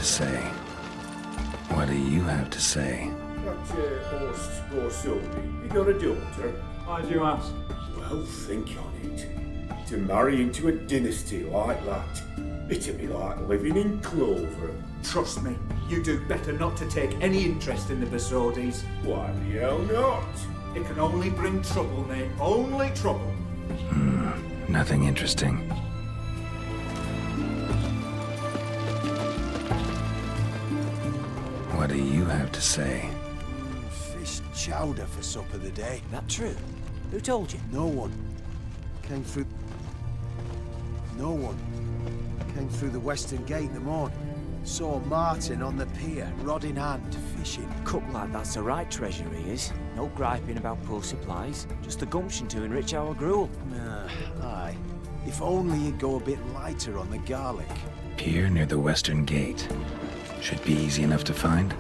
to say? What do you have to say? That horse Scorsoni, you got a daughter? Why do you ask? Well, think on it. To marry into a dynasty like that, it'd be like living in clover. Trust me, you do better not to take any interest in the Besodis. Why the hell not? It can only bring trouble, mate. Only trouble. Nothing interesting. What do you have to say? Fish chowder for supper the day. That true? Who told you? No one came through. No one came through the western gate in the morning. Saw Martin on the pier, rod in hand, fishing. Cook like that's the right treasure he is. No griping about poor supplies. Just the gumption to enrich our gruel. Aye. If only he'd go a bit lighter on the garlic. Pier near the western gate. Should be easy enough to find.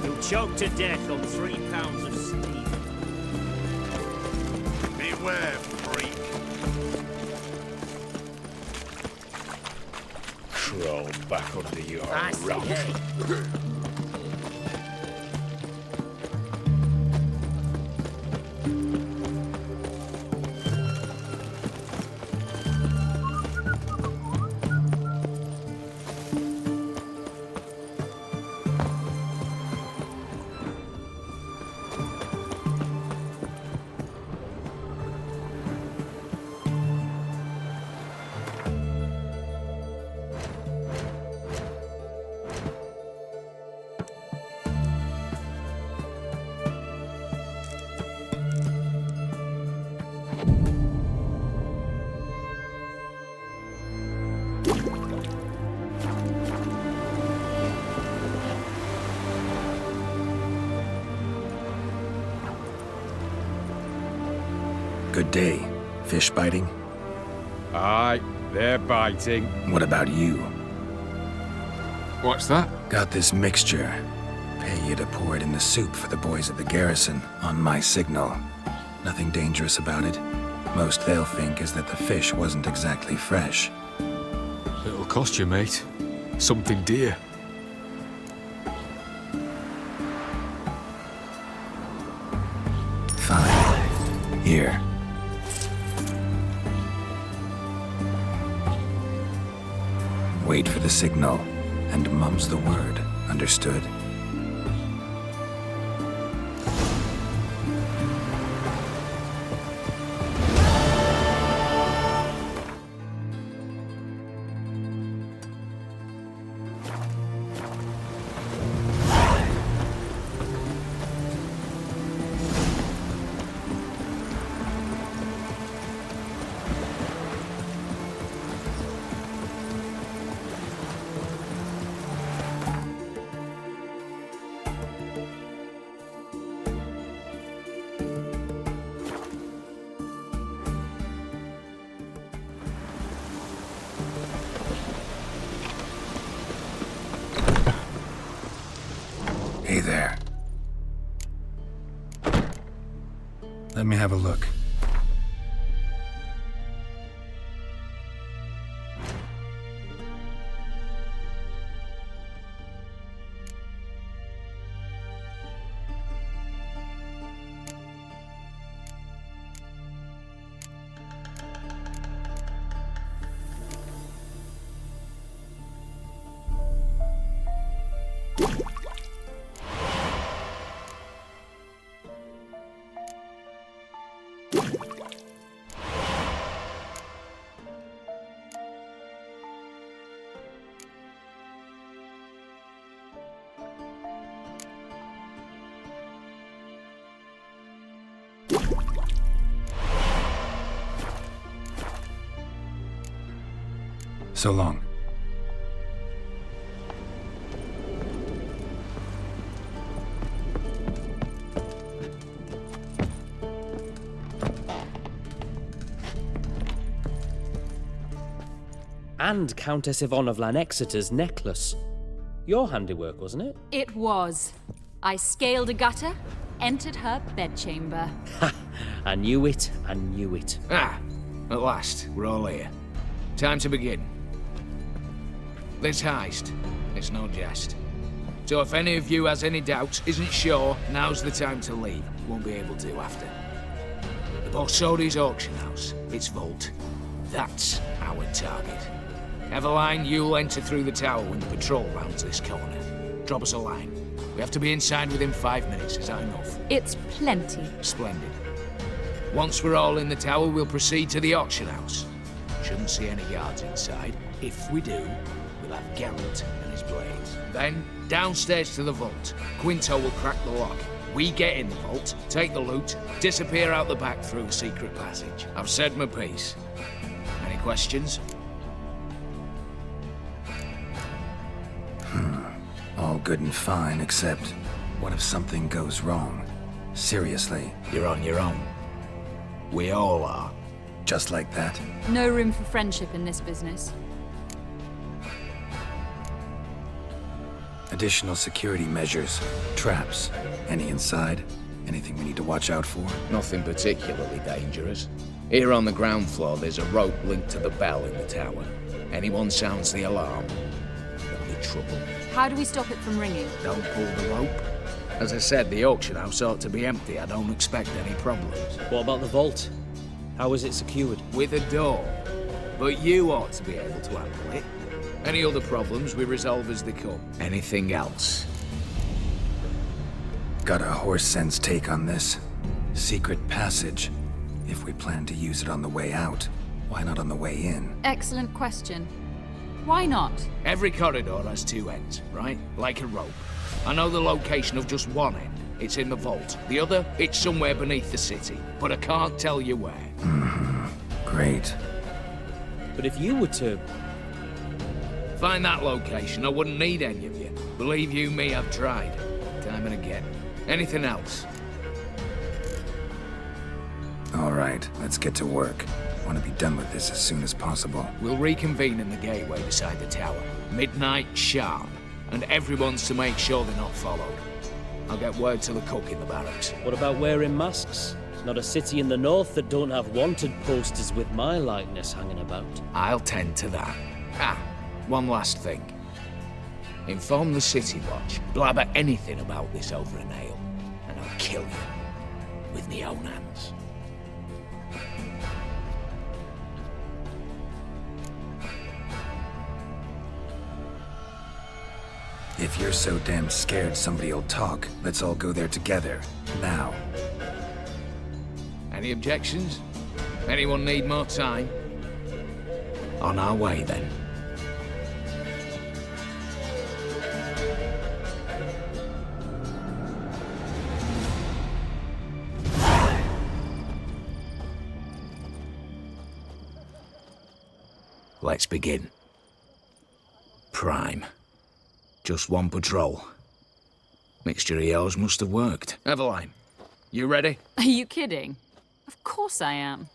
You'll choke to death on 3 pounds of steam. Beware, freak. Crawl back under your I see, rock. eh? Good day. Fish biting? Aye, they're biting. What about you? What's that? Got this mixture. Pay you to pour it in the soup for the boys at the garrison, on my signal. Nothing dangerous about it. Most they'll think is that the fish wasn't exactly fresh. It'll cost you, mate. Something dear. Fine. Here. Wait for the signal, and mum's the word. Understood? Hey there. Let me have a look. So long. And Countess Yvonne of Lanexeter's necklace. Your handiwork, wasn't it? It was. I scaled a gutter, entered her bedchamber. I knew it, I knew it. Ah, at last, we're all here. Time to begin. This heist, it's no jest. So if any of you has any doubts, isn't sure, now's the time to leave. Won't be able to after. The Borsodi's auction house, its vault. That's our target. Eveline, you'll enter through the tower when the patrol rounds this corner. Drop us a line. We have to be inside within 5 minutes, is that enough? It's plenty. Splendid. Once we're all in the tower, we'll proceed to the auction house. Shouldn't see any guards inside. If we do, we'll have Geralt and his blades. Then, downstairs to the vault. Quinto will crack the lock. We get in the vault, take the loot, disappear out the back through the secret passage. I've said my piece. Any questions? All good and fine, except what if something goes wrong? Seriously. You're on your own. We all are. Just like that? No room for friendship in this business. Additional security measures. Traps. Any inside? Anything we need to watch out for? Nothing particularly dangerous. Here on the ground floor, there's a rope linked to the bell in the tower. Anyone sounds the alarm, there'll be trouble. How do we stop it from ringing? Don't pull the rope. As I said, the auction house ought to be empty. I don't expect any problems. What about the vault? How is it secured? With a door. But you ought to be able to handle it. Any other problems, we resolve as they come. Anything else? Got a horse sense take on this. Secret passage. If we plan to use it on the way out, why not on the way in? Excellent question. Why not? Every corridor has two ends, right? Like a rope. I know the location of just one end. It's in the vault. The other, it's somewhere beneath the city. But I can't tell you where. Great. But if you were to... Find that location, I wouldn't need any of you. Believe you me, I've tried. Time and again. Anything else? All right, let's get to work. Want to be done with this as soon as possible. We'll reconvene in the gateway beside the tower. Midnight sharp. And everyone's to make sure they're not followed. I'll get word to the cook in the barracks. What about wearing masks? Not a city in the north that don't have wanted posters with my likeness hanging about. I'll tend to that. Ah, one last thing. Inform the City Watch. Blabber anything about this over an ale, and I'll kill you. With me own hands. If you're so damn scared somebody'll talk, let's all go there together. Now. Any objections? Anyone need more time? On our way, then. Let's begin. Prime. Just one patrol. Mixture of yours must have worked. Eveline, you ready? Are you kidding? Of course I am.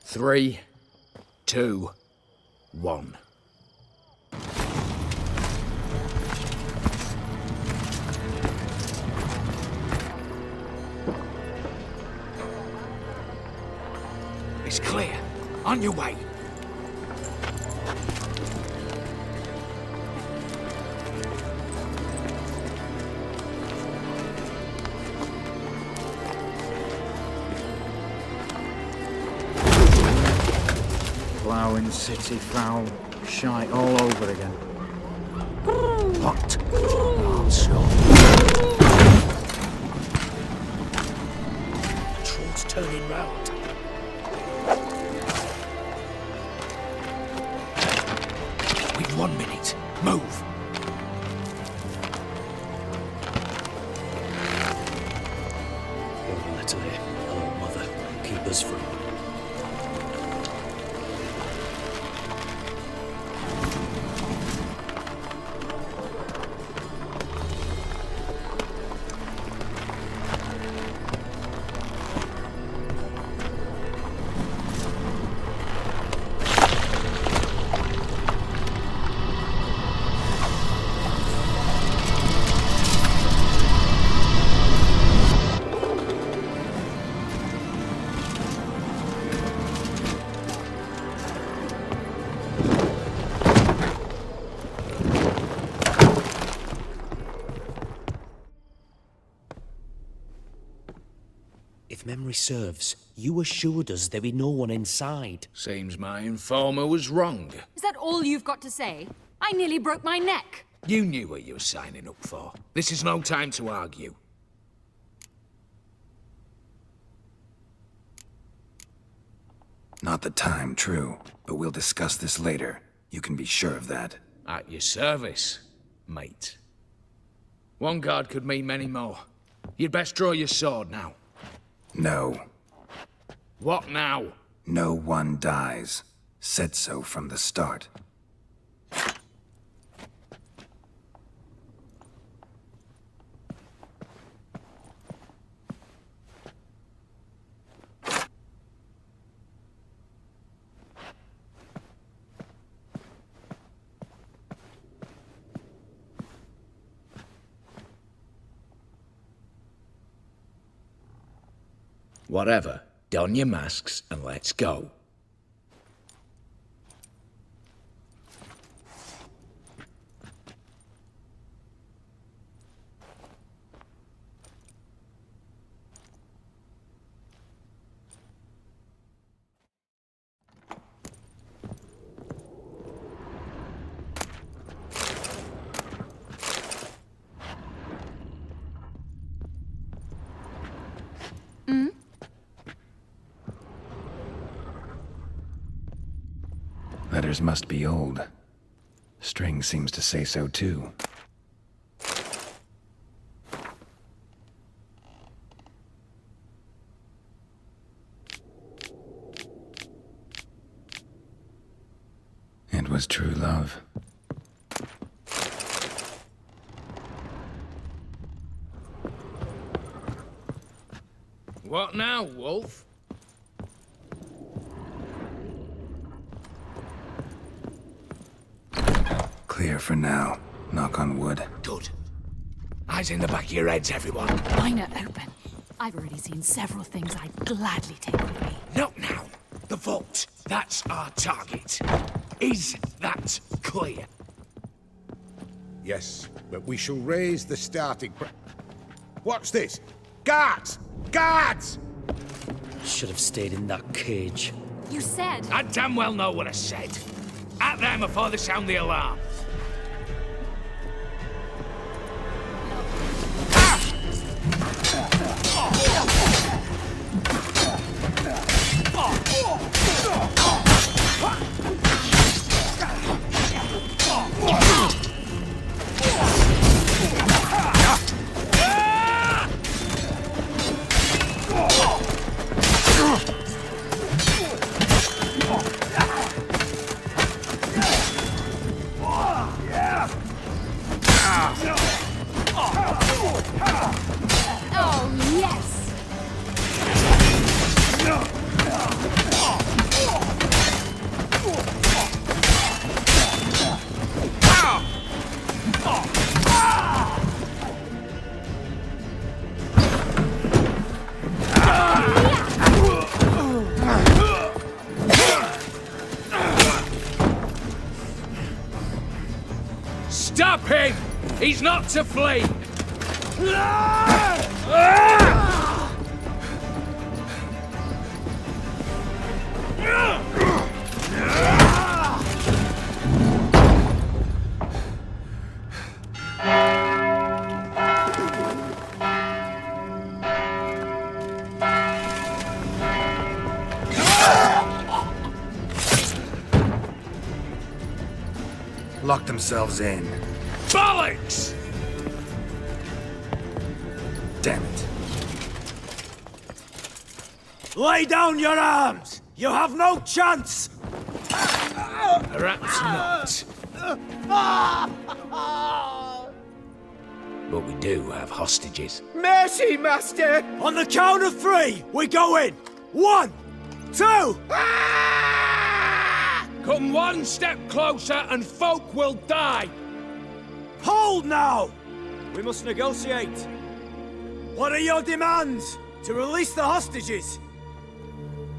Three, 2, 1. It's clear. On your way. Ploughing city foul, shite all over again. What? Oh, Scott. Troll's turning round. We've 1 minute. Move. Wrote a letter here. Hello, Mother. Keep us from... memory serves, you assured us there be no one inside. Seems my informer was wrong. Is that all you've got to say? I nearly broke my neck. You knew what you were signing up for. This is no time to argue. Not the time, true. But we'll discuss this later. You can be sure of that. At your service, mate. One guard could mean many more. You'd best draw your sword now. No. What now? No one dies. Said so from the start. Whatever. Don your masks and let's go. Letters must be old. String seems to say so too. It was true love. What now, Wolf? Clear for now. Knock on wood. Good. Eyes in the back of your heads, everyone. Mine are open. I've already seen several things I'd gladly take with me. Not now. The vault. That's our target. Is that clear? Yes, but we shall raise the starting What's this? Guards! Guards! Should have stayed in that cage. You said... I damn well know what I said. At them before they sound the alarm. Oh, yes! Stop him! He's not to flee! Lock themselves in. Bollocks! Damn it. Lay down your arms! You have no chance! Perhaps not. But we do have hostages. Mercy, Master! On the count of 3, we go in! 1, 2! Come one step closer and folk will die! Hold now! We must negotiate. What are your demands? To release the hostages?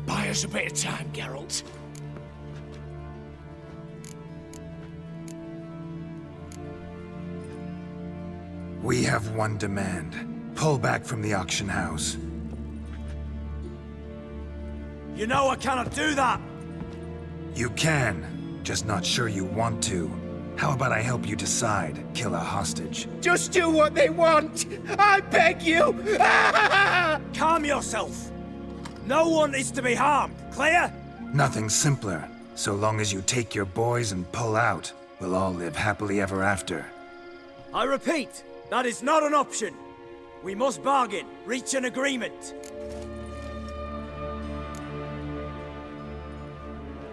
Buy us a bit of time, Geralt. We have one demand. Pull back from the auction house. You know I cannot do that! You can, just not sure you want to. How about I help you decide, kill a hostage? Just do what they want! I beg you! Calm yourself! No one is to be harmed, clear? Nothing simpler. So long as you take your boys and pull out, we'll all live happily ever after. I repeat, that is not an option. We must bargain, reach an agreement.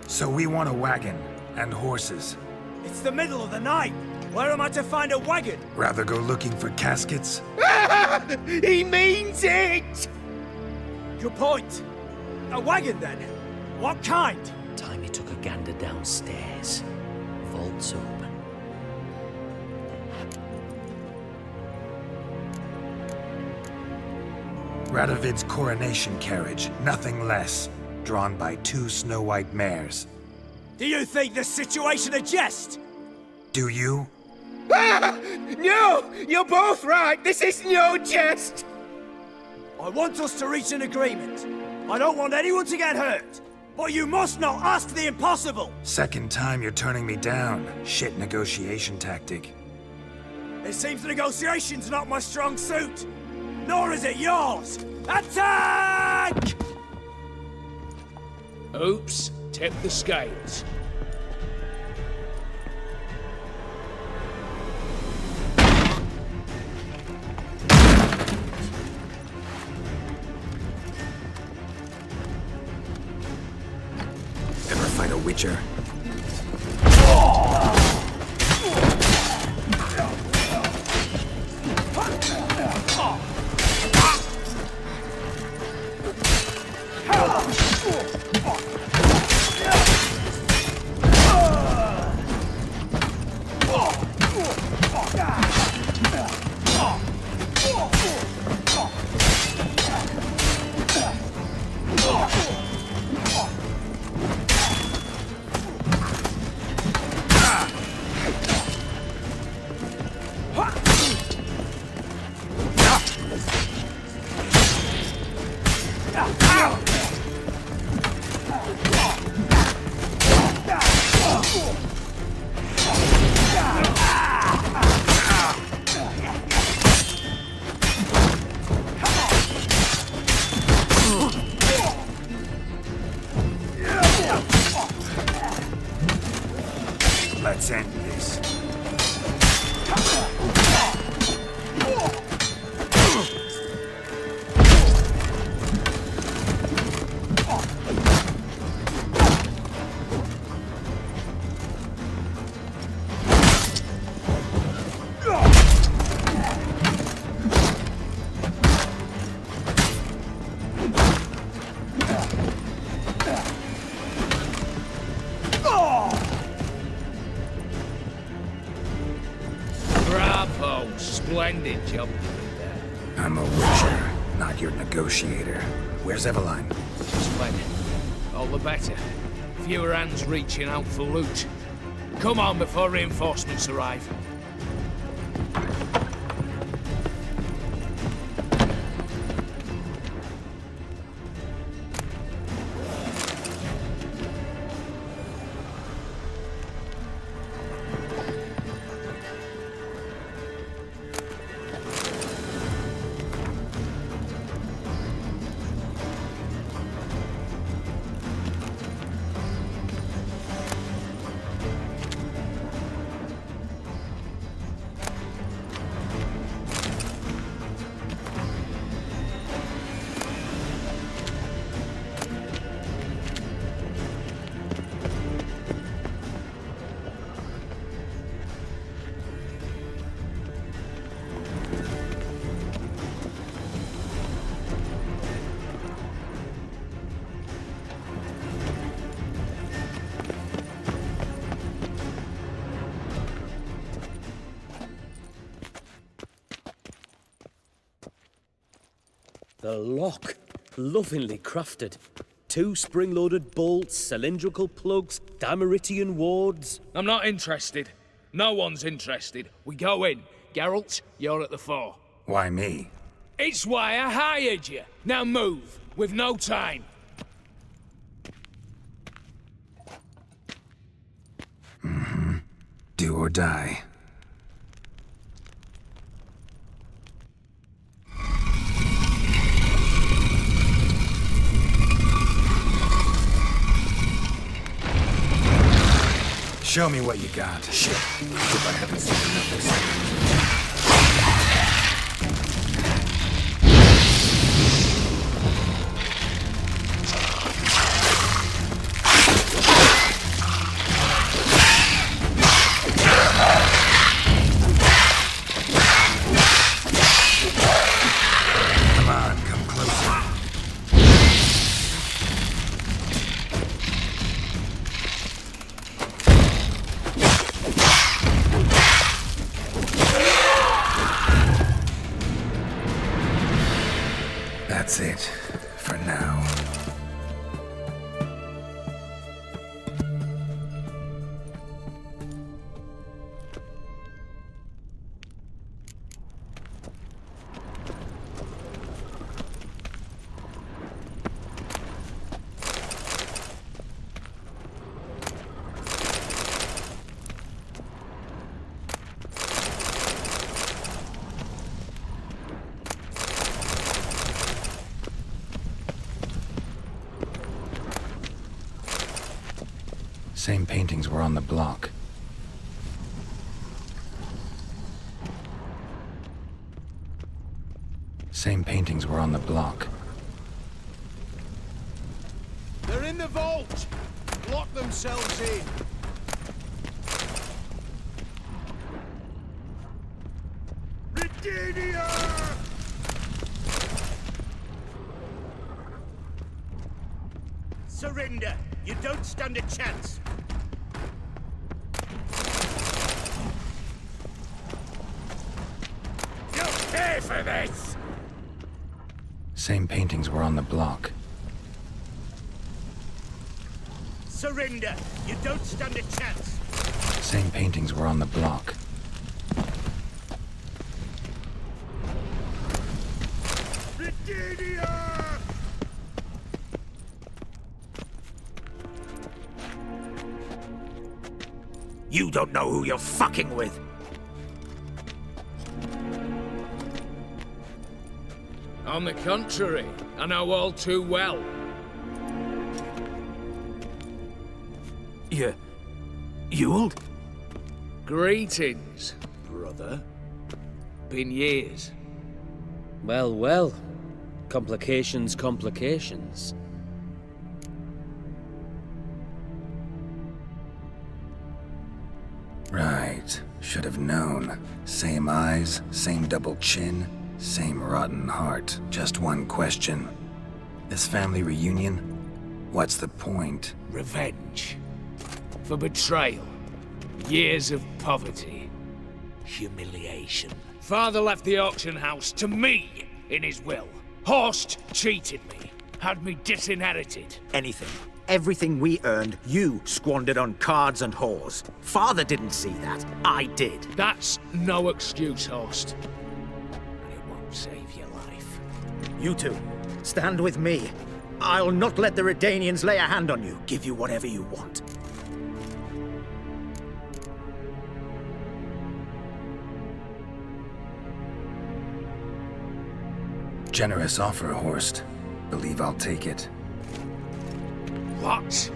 So we want a wagon, and horses. It's the middle of the night. Where am I to find a wagon? Rather go looking for caskets? He means it! Good point. A wagon, then? What kind? Timey took a gander downstairs. Vault's open. Radovid's coronation carriage, nothing less. Drawn by 2 snow-white mares. Do you think this situation a jest? Do you? No! You're both right! This is no jest! I want us to reach an agreement. I don't want anyone to get hurt. But you must not ask the impossible! Second time you're turning me down. Shit negotiation tactic. It seems negotiation's not my strong suit. Nor is it yours! Attack! Oops, tip the scales. Ever fight a witcher? Let's end this. Bravo! Splendid job you did there. I'm a witcher, not your negotiator. Where's Eveline? Splendid. All the better. Fewer hands reaching out for loot. Come on before reinforcements arrive. The lock. Lovingly crafted. 2 spring-loaded bolts, cylindrical plugs, Dimeritian wards. I'm not interested. No one's interested. We go in. Geralt, you're at the fore. Why me? It's why I hired you. Now move. We've no time. or die. Show me what you got. Shit. If I haven't seen enough this Come on, come closer. That's it, for now. Same paintings were on the block. Same paintings were on the block. They're in the vault! Lock themselves in! Surrender! You don't stand a chance! You'll pay for this! Same paintings were on the block. Surrender! You don't stand a chance! Same paintings were on the block. You don't know who you're fucking with. On the contrary, I know all too well. Ewald? Greetings, brother. Been years. Well, well. Complications, complications. Right. Should have known. Same eyes, same double chin, same rotten heart. Just one question. This family reunion? What's the point? Revenge. For betrayal. Years of poverty. Humiliation. Father left the auction house to me in his will. Horst cheated me. Had me disinherited. Anything. Everything we earned, you squandered on cards and whores. Father didn't see that. I did. That's no excuse, Horst. And it won't save your life. You two, stand with me. I'll not let the Redanians lay a hand on you. Give you whatever you want. Generous offer, Horst. Believe I'll take it. What?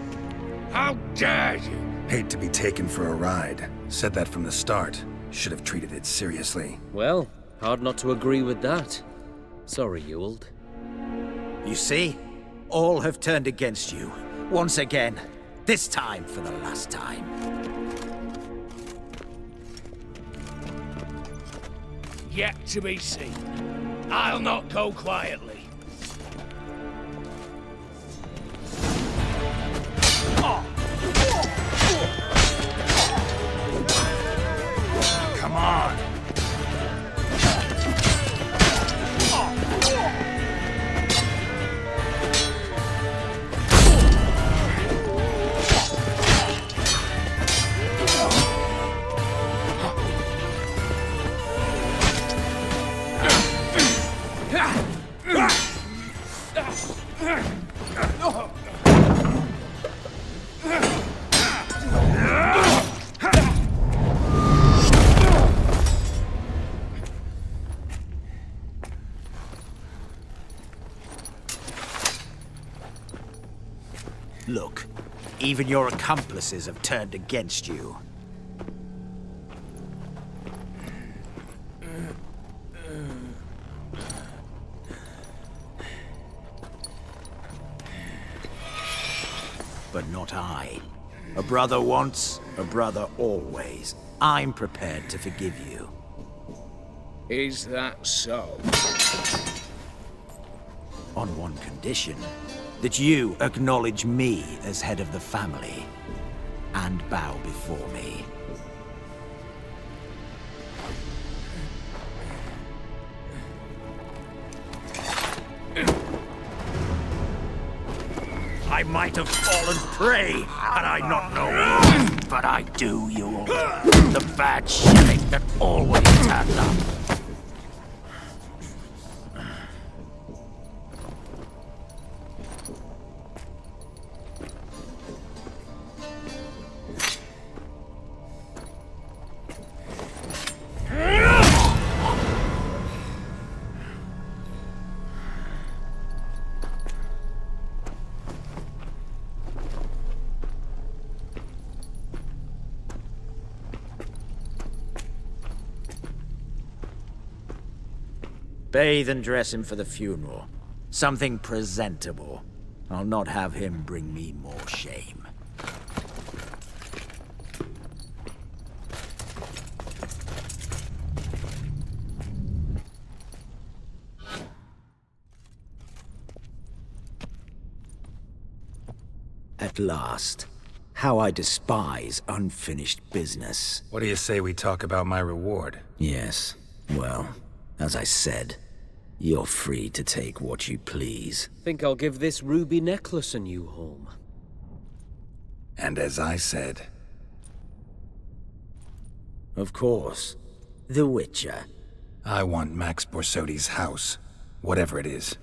How dare you? Hate to be taken for a ride. Said that from the start. Should have treated it seriously. Well, hard not to agree with that. Sorry, Ewald. You see? All have turned against you. Once again. This time for the last time. Yet to be seen. I'll not go quietly. Come on! Look, even your accomplices have turned against you. But not I. A brother once, a brother always. I'm prepared to forgive you. Is that so? On one condition. That you acknowledge me as head of the family. And bow before me. I might have fallen prey had I not known. But I do, you all. The bad shilling that always turned up. Bathe and dress him for the funeral. Something presentable. I'll not have him bring me more shame. At last. How I despise unfinished business. What do you say we talk about my reward? Yes. Well, as I said, you're free to take what you please. Think I'll give this ruby necklace a new home. And as I said... Of course. The Witcher. I want Max Borsodi's house. Whatever it is.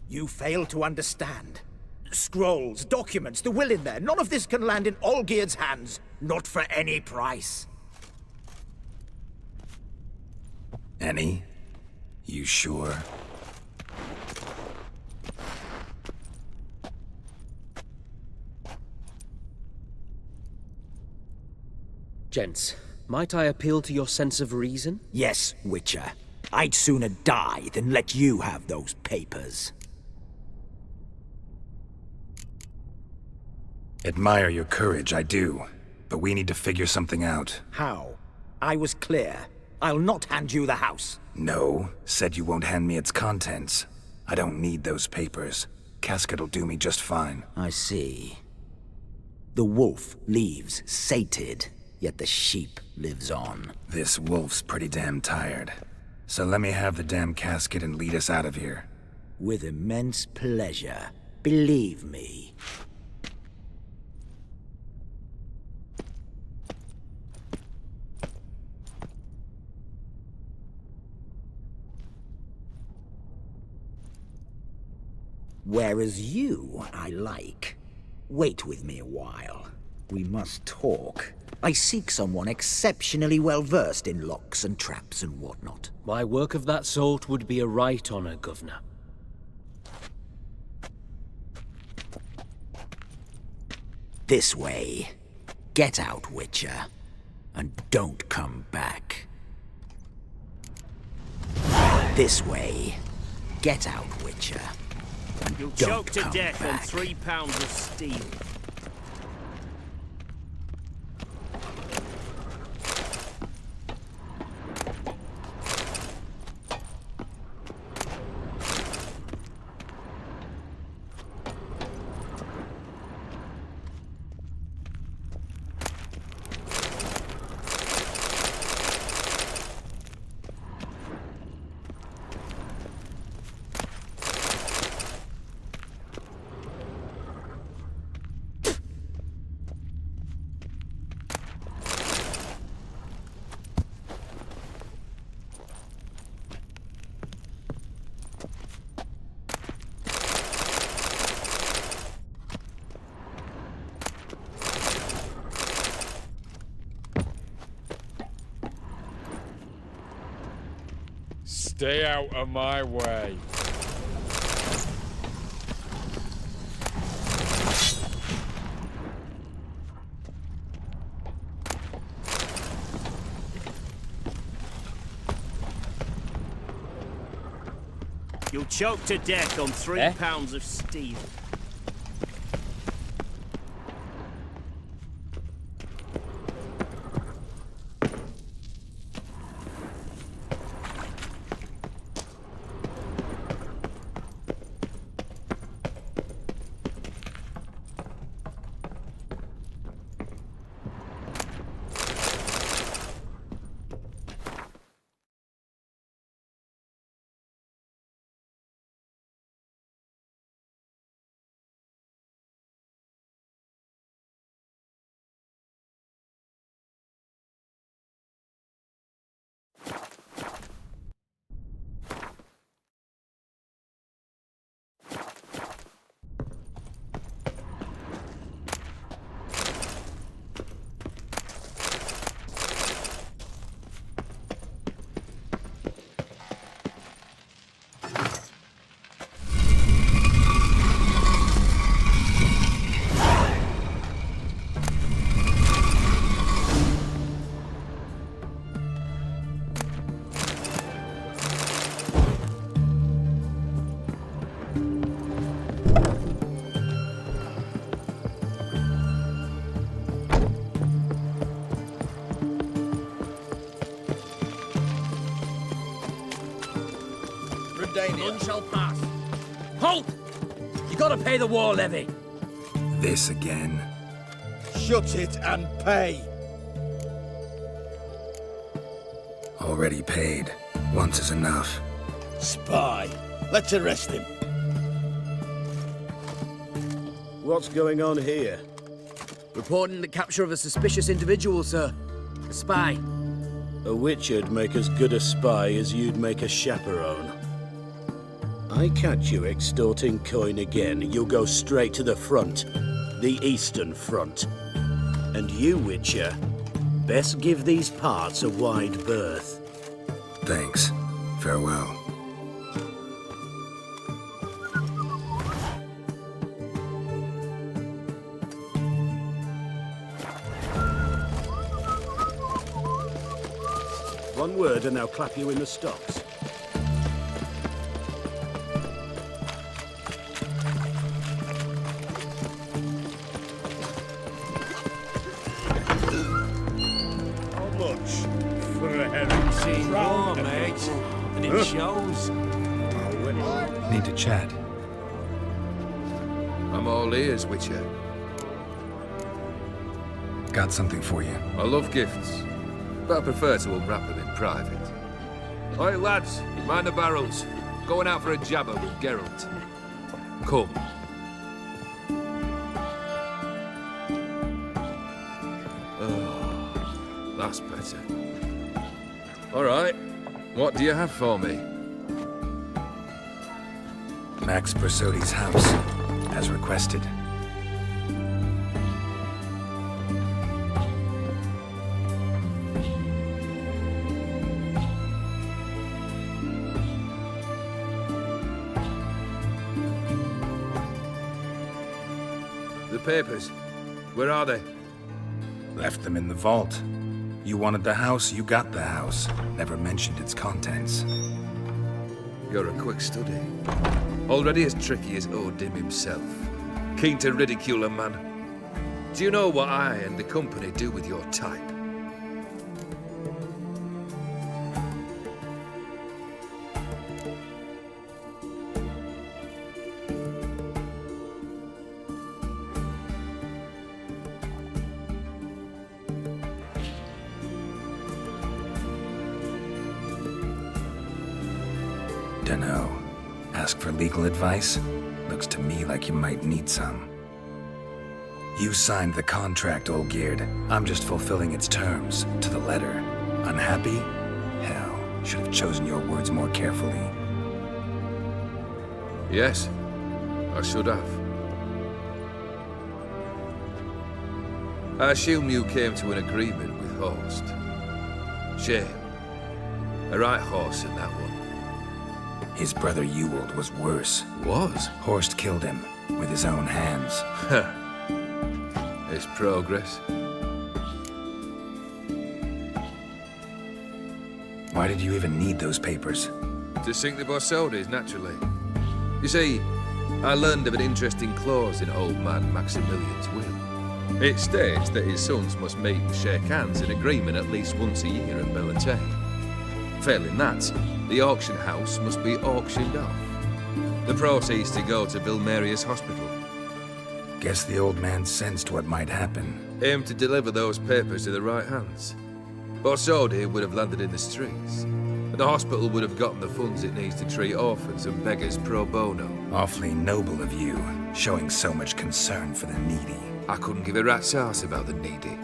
You fail to understand. Scrolls, documents, the will in there. None of this can land in Olgierd's hands. Not for any price. Any? You sure? Gents, might I appeal to your sense of reason? Yes, Witcher. I'd sooner die than let you have those papers. Admire your courage, I do. But we need to figure something out. How? I was clear. I'll not hand you the house. No, said you won't hand me its contents. I don't need those papers. Casket'll do me just fine. I see. The wolf leaves sated, yet the sheep lives on. This wolf's pretty damn tired. So let me have the damn casket and lead us out of here. With immense pleasure. Believe me. Whereas you, I like. Wait with me a while. We must talk. I seek someone exceptionally well-versed in locks and traps and whatnot. My work of that sort would be a right honor, Governor. This way. Get out, Witcher. And don't come back. This way. Get out, Witcher. You'll Don't choke to come death on back. 3 pounds of steel. Stay out of my way. You'll choke to death on 3 pounds of steel. None shall pass. Halt! You gotta pay the war levy. This again. Shut it and pay. Already paid. Once is enough. Spy. Let's arrest him. What's going on here? Reporting the capture of a suspicious individual, sir. A spy. A witcher'd make as good a spy as you'd make a chaperone. I catch you extorting coin again, you'll go straight to the front. The Eastern Front. And you, Witcher, best give these parts a wide berth. Thanks. Farewell. One word and they'll clap you in the stocks. War, mate. And it shows. Need to chat. I'm all ears, Witcher. Got something for you. I love gifts, but I prefer to unwrap them in private. Oi, lads, mind the barrels. Going out for a jabber with Geralt. Come. Oh, that's better. All right, what do you have for me? Max Brasodi's house, as requested. The papers, where are they? Left them in the vault. You wanted the house, you got the house. Never mentioned its contents. You're a quick study. Already as tricky as Odin himself. Keen to ridicule a man. Do you know what I and the company do with your type? Dunno. Ask for legal advice? Looks to me like you might need some. You signed the contract, Olgierd. I'm just fulfilling its terms, to the letter. Unhappy? Hell, should have chosen your words more carefully. Yes, I should have. I assume you came to an agreement with Horst. Shame. A right horse in that one. His brother Ewald was worse. Was? Horst killed him with his own hands. It's progress. Why did you even need those papers? To sink the Borsodis, naturally. You see, I learned of an interesting clause in old man Maximilian's will. It states that his sons must meet and shake hands in agreement at least once a year at Bellatane. Failing that, the auction house must be auctioned off. The proceeds to go to Vilmeria's hospital. Guess the old man sensed what might happen. Aimed to deliver those papers to the right hands. Borsodi would have landed in the streets, and the hospital would have gotten the funds it needs to treat orphans and beggars pro bono. Awfully noble of you, showing so much concern for the needy. I couldn't give a rat's ass about the needy.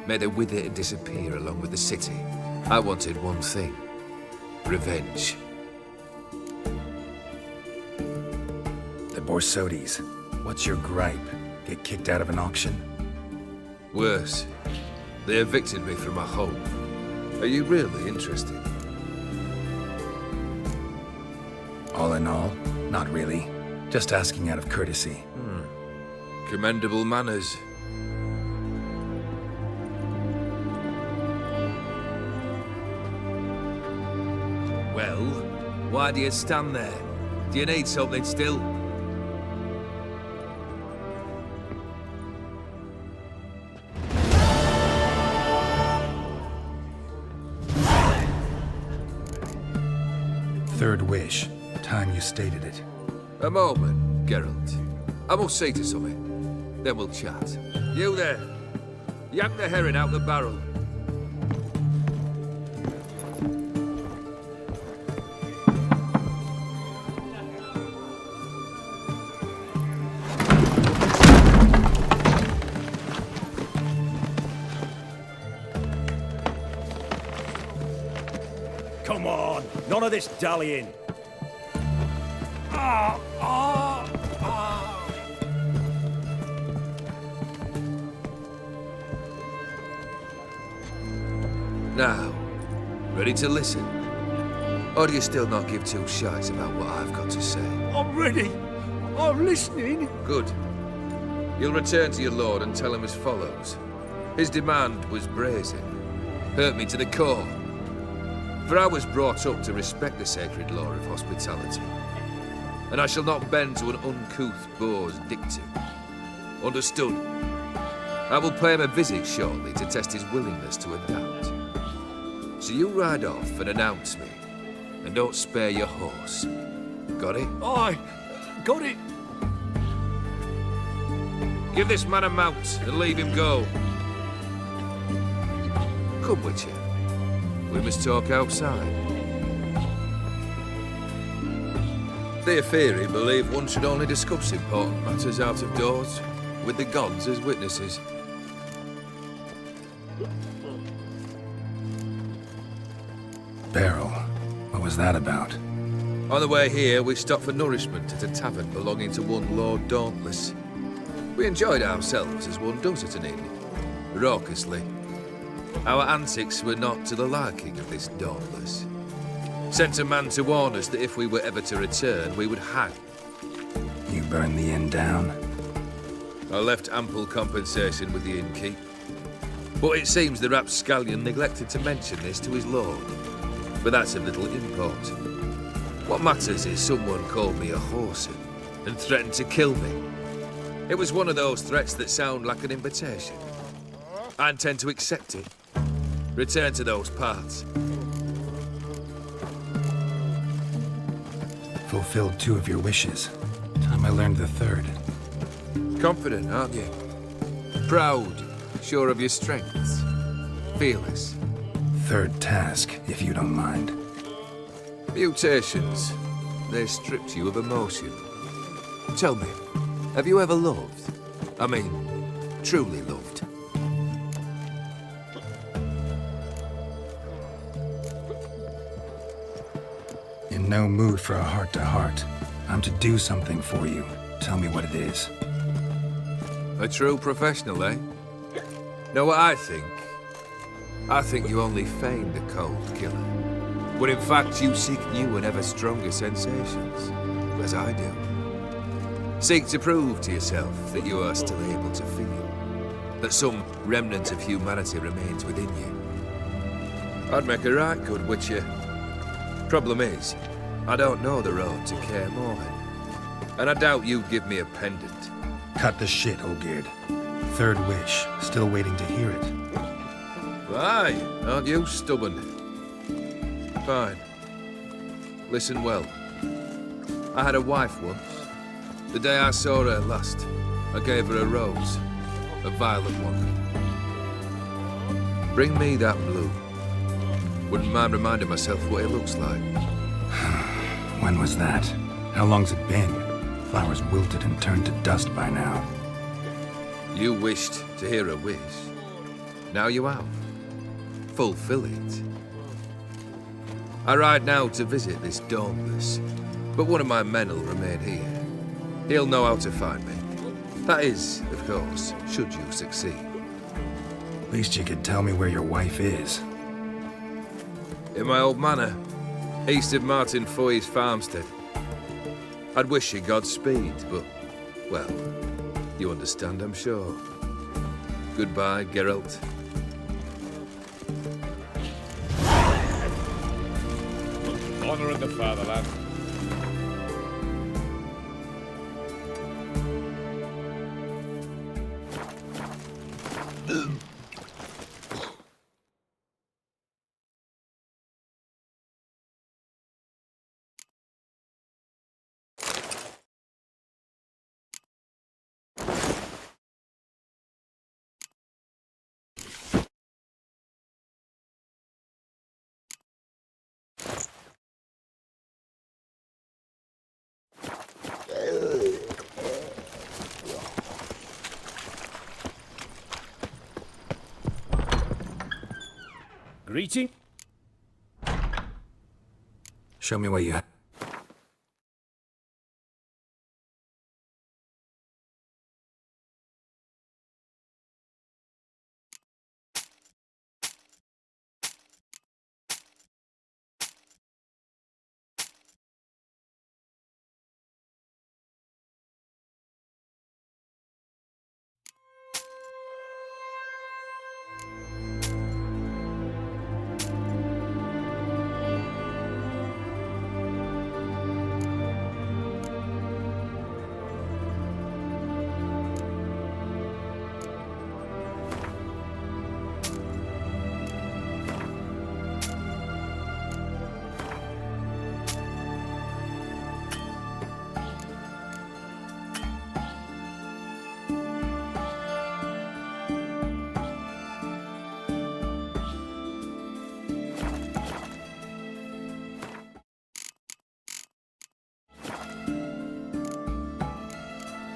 Made her wither and disappear along with the city. I wanted one thing. Revenge. The Borsodis. What's your gripe? Get kicked out of an auction? Worse. They evicted me from my home. Are you really interested? All in all, not really. Just asking out of courtesy. Commendable manners. Well, why do you stand there? Do you need something still? Third wish. Time you stated it. A moment, Geralt. I must see to something. Then we'll chat. You there! Yank the herring out the barrel. Come on, none of this dallying. Now, ready to listen? Or do you still not give two shites about what I've got to say? I'm ready. I'm listening. Good. You'll return to your lord and tell him as follows. His demand was brazen. Hurt me to the core. For I was brought up to respect the sacred law of hospitality. And I shall not bend to an uncouth boor's dictum. Understood? I will pay him a visit shortly to test his willingness to adapt. So you ride off and announce me. And don't spare your horse. Got it? Aye, got it. Give this man a mount and leave him go. Come, Witcher. We must talk outside. Theopheri believe one should only discuss important matters out of doors, with the gods as witnesses. Beryl, what was that about? On the way here, we stopped for nourishment at a tavern belonging to one Lord Dauntless. We enjoyed ourselves as one does at an inn, raucously. Our antics were not to the liking of this Dauntless. Sent a man to warn us that if we were ever to return, we would hang. You burned the inn down? I left ample compensation with the innkeep. But it seems the rapscallion neglected to mention this to his lord. But that's of little import. What matters is someone called me a whoreson and threatened to kill me. It was one of those threats that sound like an invitation. I intend to accept it. Return to those parts. Fulfilled 2 of your wishes. Time I learned the 3rd. Confident, aren't you? Proud, sure of your strengths. Fearless. 3rd task, if you don't mind. Mutations. They stripped you of emotion. Tell me, have you ever loved? I mean, truly loved? In no mood for a heart-to-heart. I'm to do something for you. Tell me what it is. A true professional, eh? Know what I think? I think you only feign the cold killer. When in fact you seek new and ever stronger sensations, as I do. Seek to prove to yourself that you are still able to feel. That some remnant of humanity remains within you. I'd make a right good Witcher. Problem is, I don't know the road to Kaer Morhen. And I doubt you'd give me a pendant. Cut the shit, Olgierd. Third wish. Still waiting to hear it. Aye, aren't you stubborn? Fine. Listen well. I had a wife once. The day I saw her last, I gave her a rose. A violet one. Bring me that blue. Wouldn't mind reminding myself what it looks like. When was that? How long's it been? Flowers wilted and turned to dust by now. You wished to hear a wish. Now you have. Fulfill it. I ride now to visit this Dauntless, but one of my men will remain here. He'll know how to find me. That is, of course, should you succeed. At least you could tell me where your wife is. In my old manor, east of Martin Foy's farmstead. I'd wish you Godspeed, but, well, you understand, I'm sure. Goodbye, Geralt. Honor in the fatherland. Greeting? Show me what you have.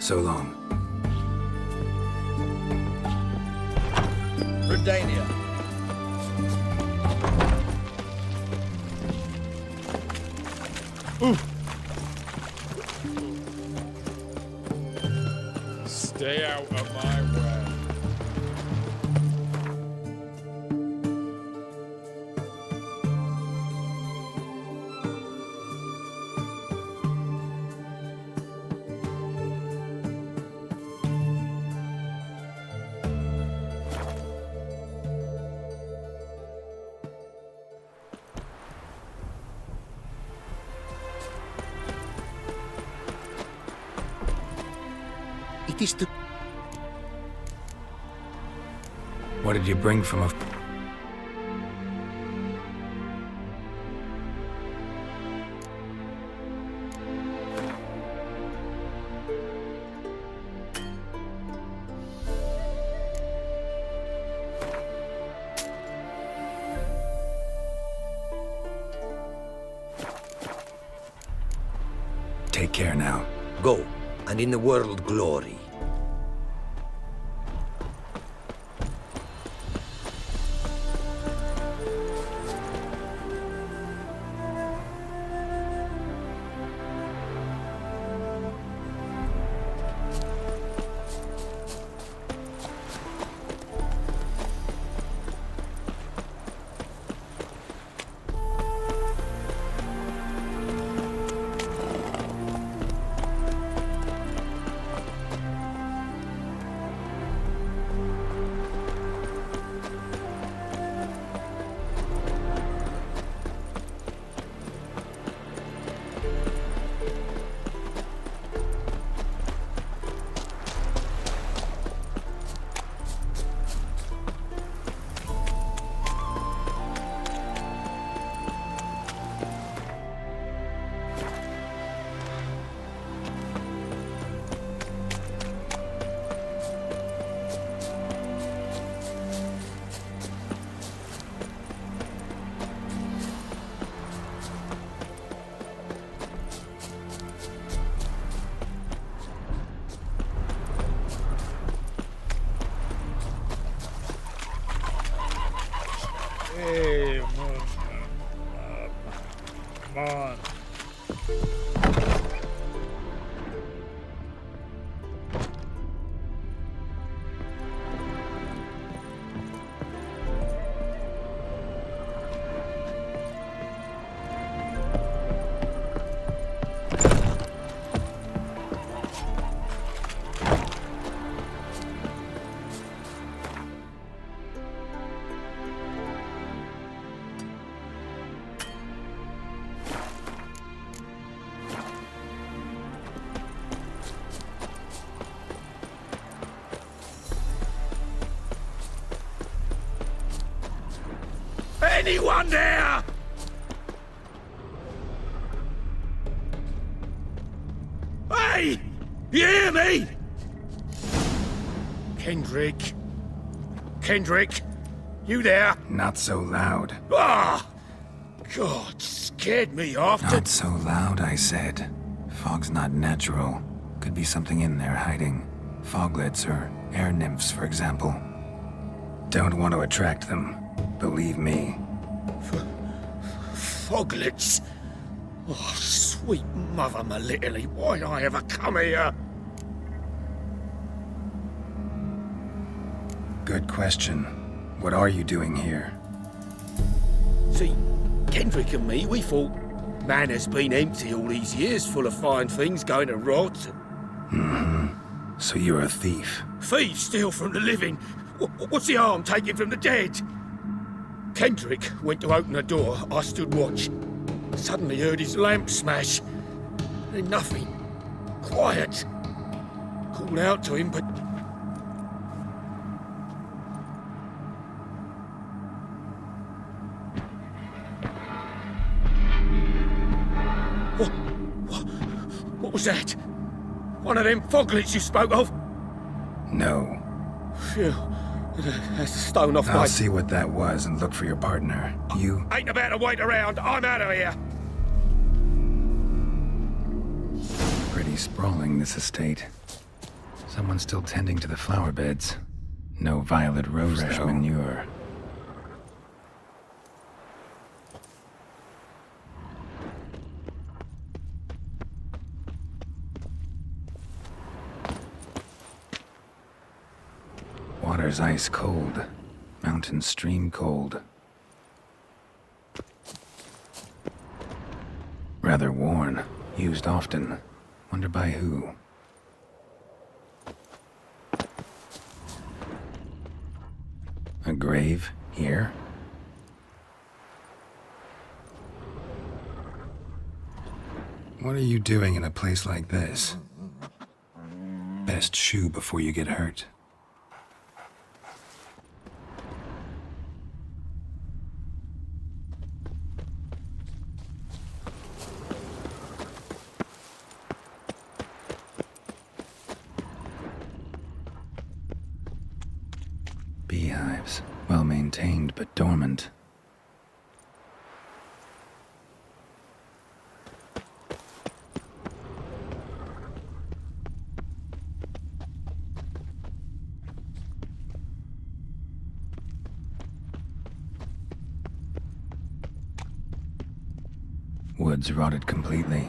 So long. Redania. Stay out of my way. It is the... What did you bring from a... Take care now. Go, and in the world glory. Hey, man. Anyone there? Hey! You hear me? Kendrick? Kendrick? You there? Not so loud. Ah! God, scared me off. Not so loud, I said. Fog's not natural. Could be something in there hiding. Foglets or air nymphs, for example. Don't want to attract them. Believe me. Foglets? Oh, sweet mother Melitterly, why'd I ever come here? Good question. What are you doing here? See, Kendrick and me, we thought man has been empty all these years, full of fine things going to rot. Mm-hmm. So you're a thief. Thieves steal from the living. What's the harm taking from the dead? Kendrick went to open the door. I stood watch. Suddenly heard his lamp smash. Then nothing. Quiet. Called out to him, but... What was that? One of them foglets you spoke of? No. Phew. That's a stone off my... I'll see what that was and look for your partner. You... Ain't about to wait around. I'm out of here. Pretty sprawling, this estate. Someone's still tending to the flower beds. No violet rose manure. Water's ice cold. Mountain stream cold. Rather worn. Used often. Wonder by who. A grave here? What are you doing in a place like this? Best shoo before you get hurt. Beehives, well maintained but dormant. Woods rotted completely.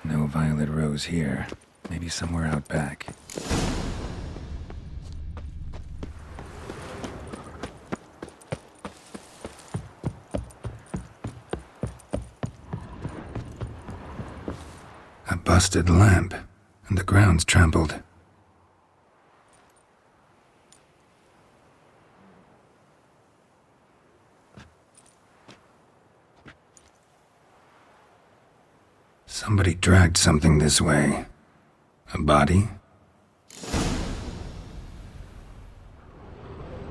No violet rose here. Maybe somewhere out back. A busted lamp, and the ground's trampled. Somebody dragged something this way. A body?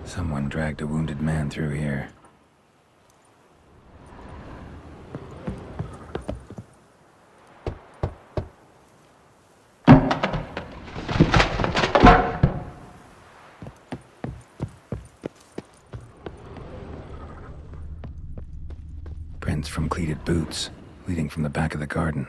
Someone dragged a wounded man through here. Prints from cleated boots, leading from the back of the garden.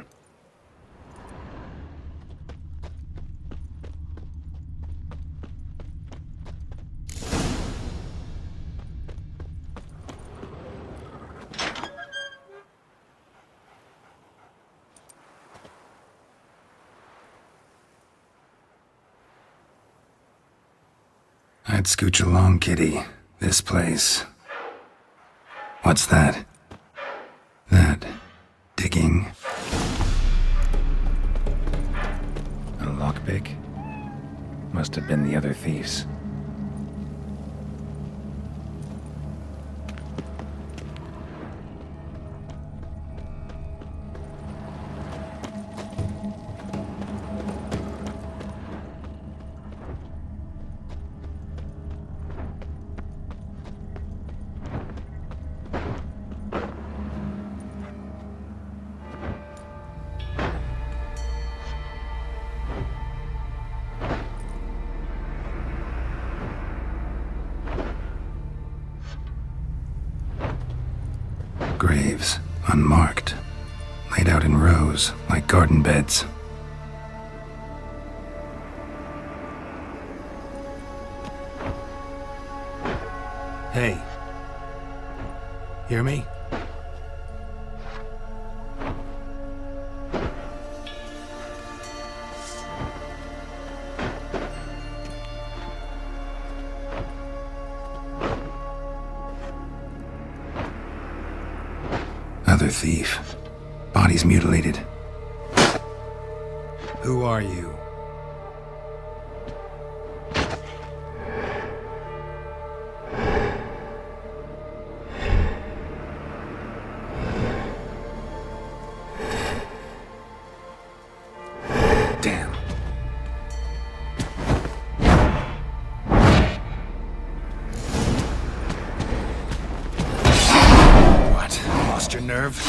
I'd scooch along, kitty. This place. What's that? That... digging? A lockpick? Must have been the other thieves. Graves, unmarked, laid out in rows like garden beds. Hey. Hear me? Other thief. Bodies mutilated. Who are you? Damn. What? Lost your nerve?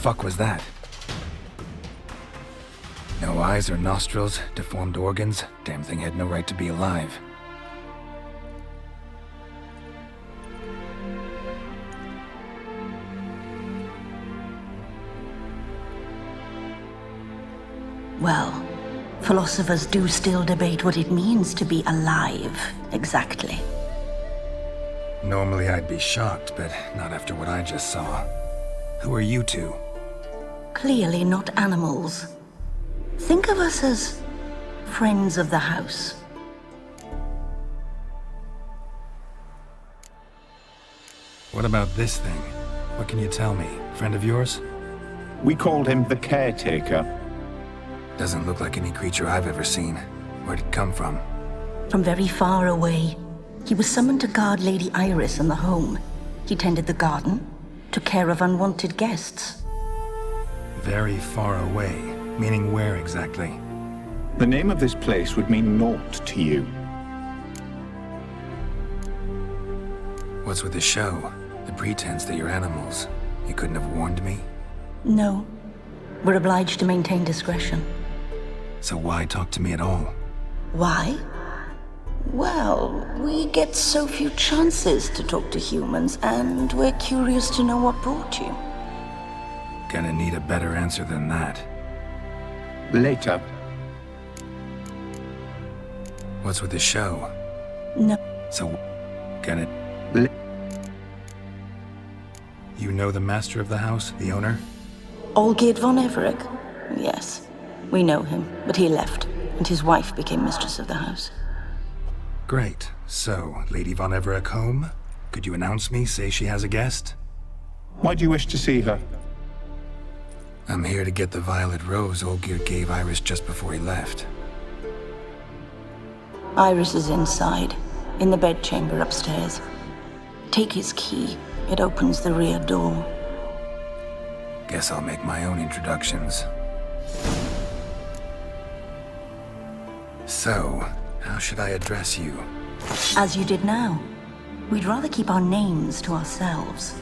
fuck was that? No eyes or nostrils, deformed organs. Damn thing had no right to be alive. Well, philosophers do still debate what it means to be alive, exactly. Normally I'd be shocked, but not after what I just saw. Who are you two? Clearly not animals. Think of us as friends of the house. What about this thing? What can you tell me? Friend of yours? We called him the Caretaker. Doesn't look like any creature I've ever seen. Where'd it come from? From very far away. He was summoned to guard Lady Iris and the home. He tended the garden, took care of unwanted guests. Very far away. Meaning where exactly? The name of this place would mean naught to you. What's with the show? The pretense that you're animals. You couldn't have warned me? No. We're obliged to maintain discretion. So why talk to me at all? Why? Well, we get so few chances to talk to humans, and we're curious to know what brought you. Gonna need a better answer than that. Later. What's with the show? No. So, gonna... You know the master of the house, the owner? Olgierd von Everec? Yes. We know him, but he left, and his wife became mistress of the house. Great. So, Lady von Everec home? Could you announce me, say she has a guest? Why do you wish to see her? I'm here to get the violet rose Olgierd gave Iris just before he left. Iris is inside, in the bedchamber upstairs. Take his key. It opens the rear door. Guess I'll make my own introductions. So, how should I address you? As you did now. We'd rather keep our names to ourselves.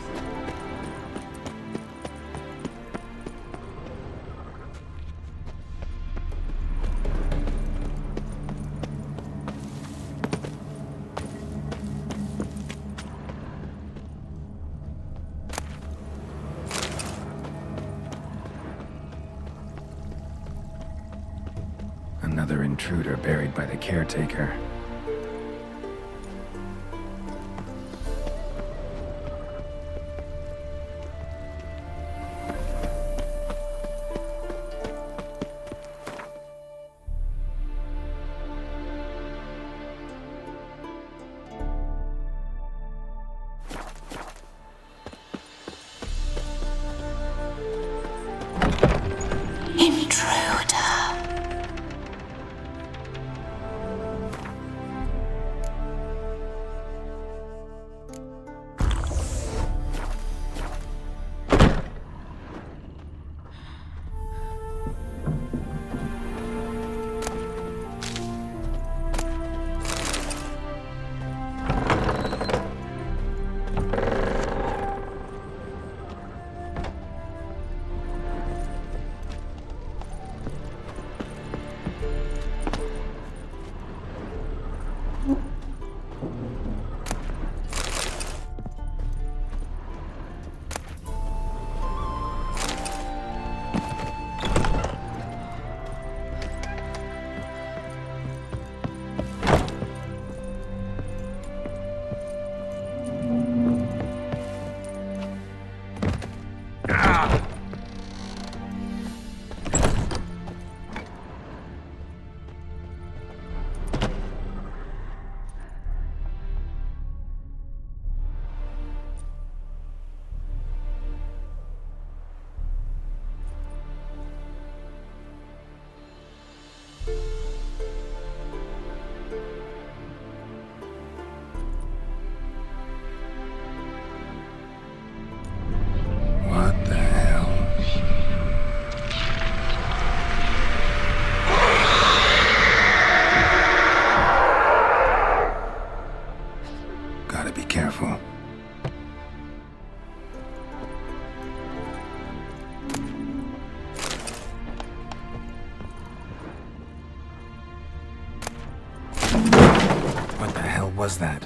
Another intruder buried by the caretaker. was that?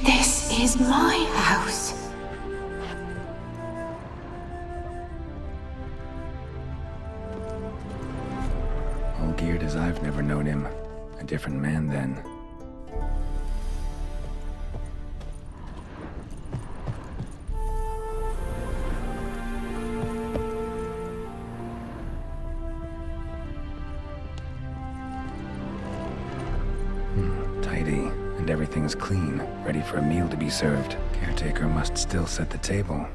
This is my house. All geared as I've never known him. A different man then. Tidy. And everything's clean, ready for a meal to be served. Caretaker must still set the table.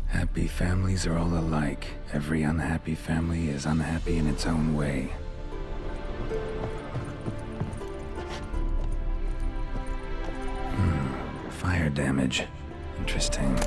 Happy families are all alike. Every unhappy family is unhappy in its own way. Fire damage. Interesting.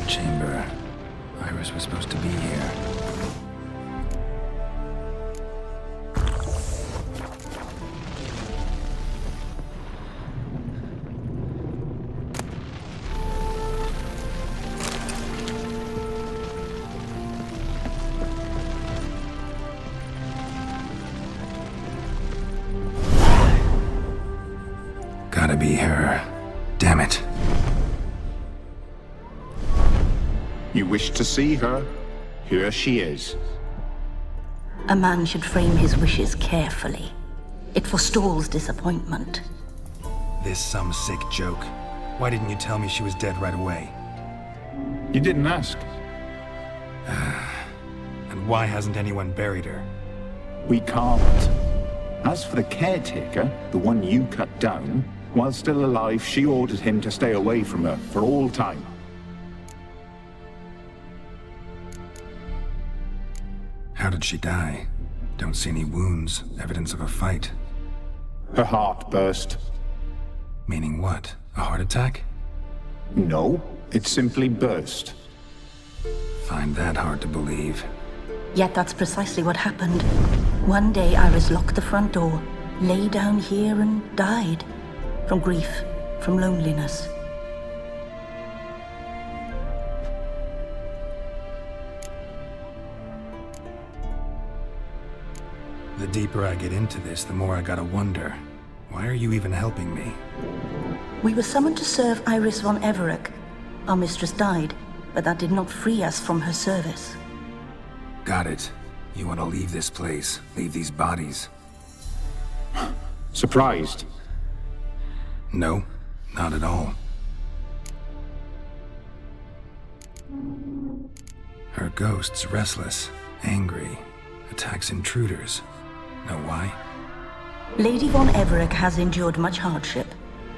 chamber. Iris was supposed to be here. Gotta be her. Damn it. You wish to see her? Here she is. A man should frame his wishes carefully. It forestalls disappointment. This some sick joke. Why didn't you tell me she was dead right away? You didn't ask. And why hasn't anyone buried her? We can't. As for the caretaker, the one you cut down, while still alive, she ordered him to stay away from her for all time. How did she die? Don't see any wounds, evidence of a fight. Her heart burst. Meaning what? A heart attack? No, it simply burst. Find that hard to believe. Yet that's precisely what happened. One day Iris locked the front door, lay down here and died. From grief, from loneliness. The deeper I get into this, the more I gotta wonder. Why are you even helping me? We were summoned to serve Iris von Everec. Our mistress died, but that did not free us from her service. Got it. You want to leave this place, leave these bodies. Surprised? No, not at all. Her ghost's restless, angry, attacks intruders. Know why? Lady von Everec has endured much hardship.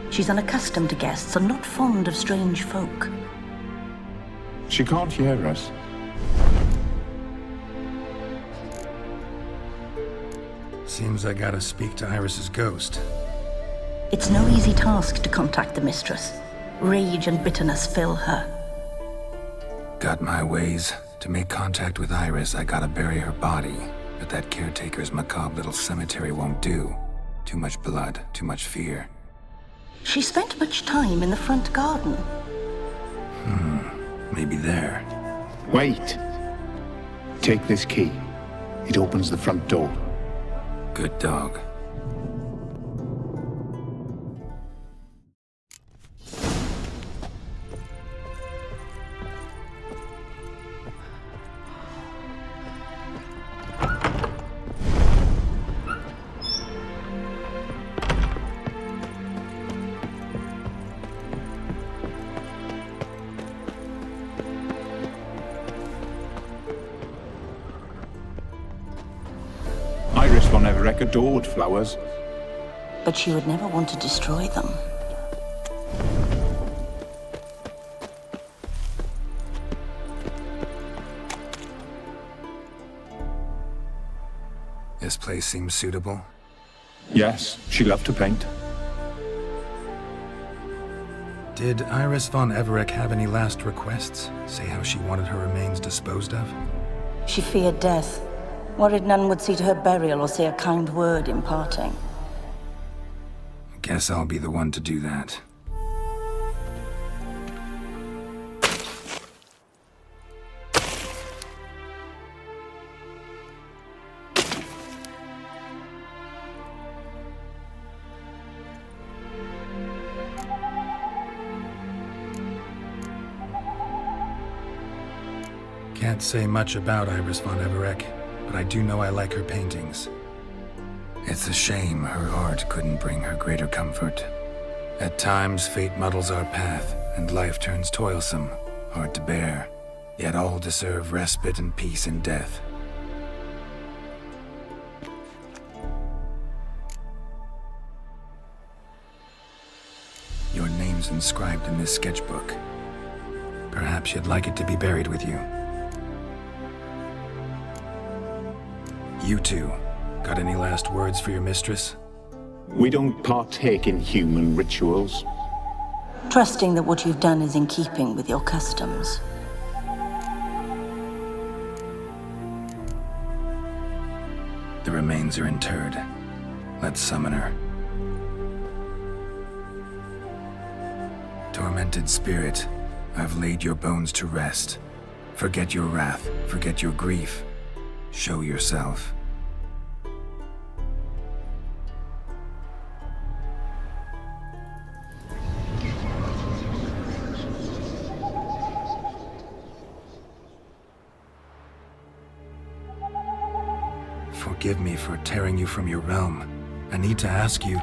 She's unaccustomed to guests and not fond of strange folk. She can't hear us. Seems I gotta speak to Iris's ghost. It's no easy task to contact the mistress. Rage and bitterness fill her. Got my ways. To make contact with Iris, I gotta bury her body. But that caretaker's macabre little cemetery won't do. Too much blood, too much fear. She spent much time in the front garden. Maybe there. Wait. Take this key. It opens the front door. Good dog. Iris von Everec adored flowers. But she would never want to destroy them. This place seems suitable. Yes, she loved to paint. Did Iris von Everec have any last requests? Say how she wanted her remains disposed of? She feared death. Worried none would see to her burial or say a kind word in parting. Guess I'll be the one to do that. Can't say much about Iris von Everec, but I do know I like her paintings. It's a shame her art couldn't bring her greater comfort. At times, fate muddles our path, and life turns toilsome, hard to bear. Yet all deserve respite and peace in death. Your name's inscribed in this sketchbook. Perhaps you'd like it to be buried with you. You two, got any last words for your mistress? We don't partake in human rituals. Trusting that what you've done is in keeping with your customs. bones are interred. Let's summon her. Tormented spirit, I've laid your bones to rest. Forget your wrath, forget your grief. Show yourself. Forgive me for tearing you from your realm. I need to ask you...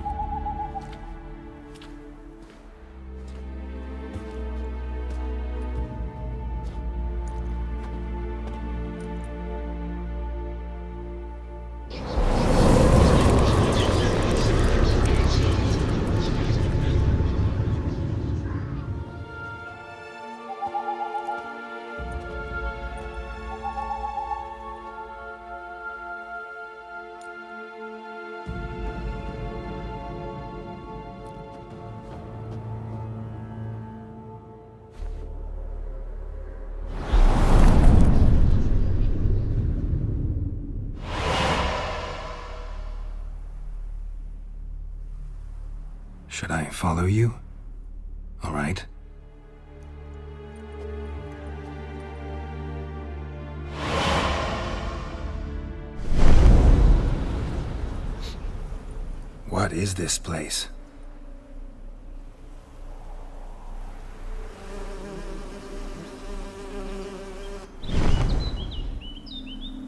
Should I follow you? All right. What is this place?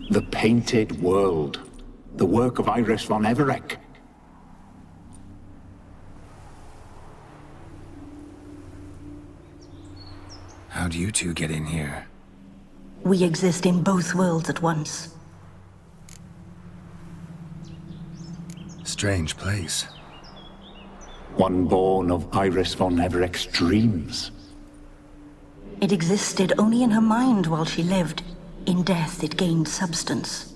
The Painted World. The work of Iris von Everec. How'd you two get in here? We exist in both worlds at once. Strange place. One born of Iris von Everec's dreams. It existed only in her mind while she lived. In death, it gained substance.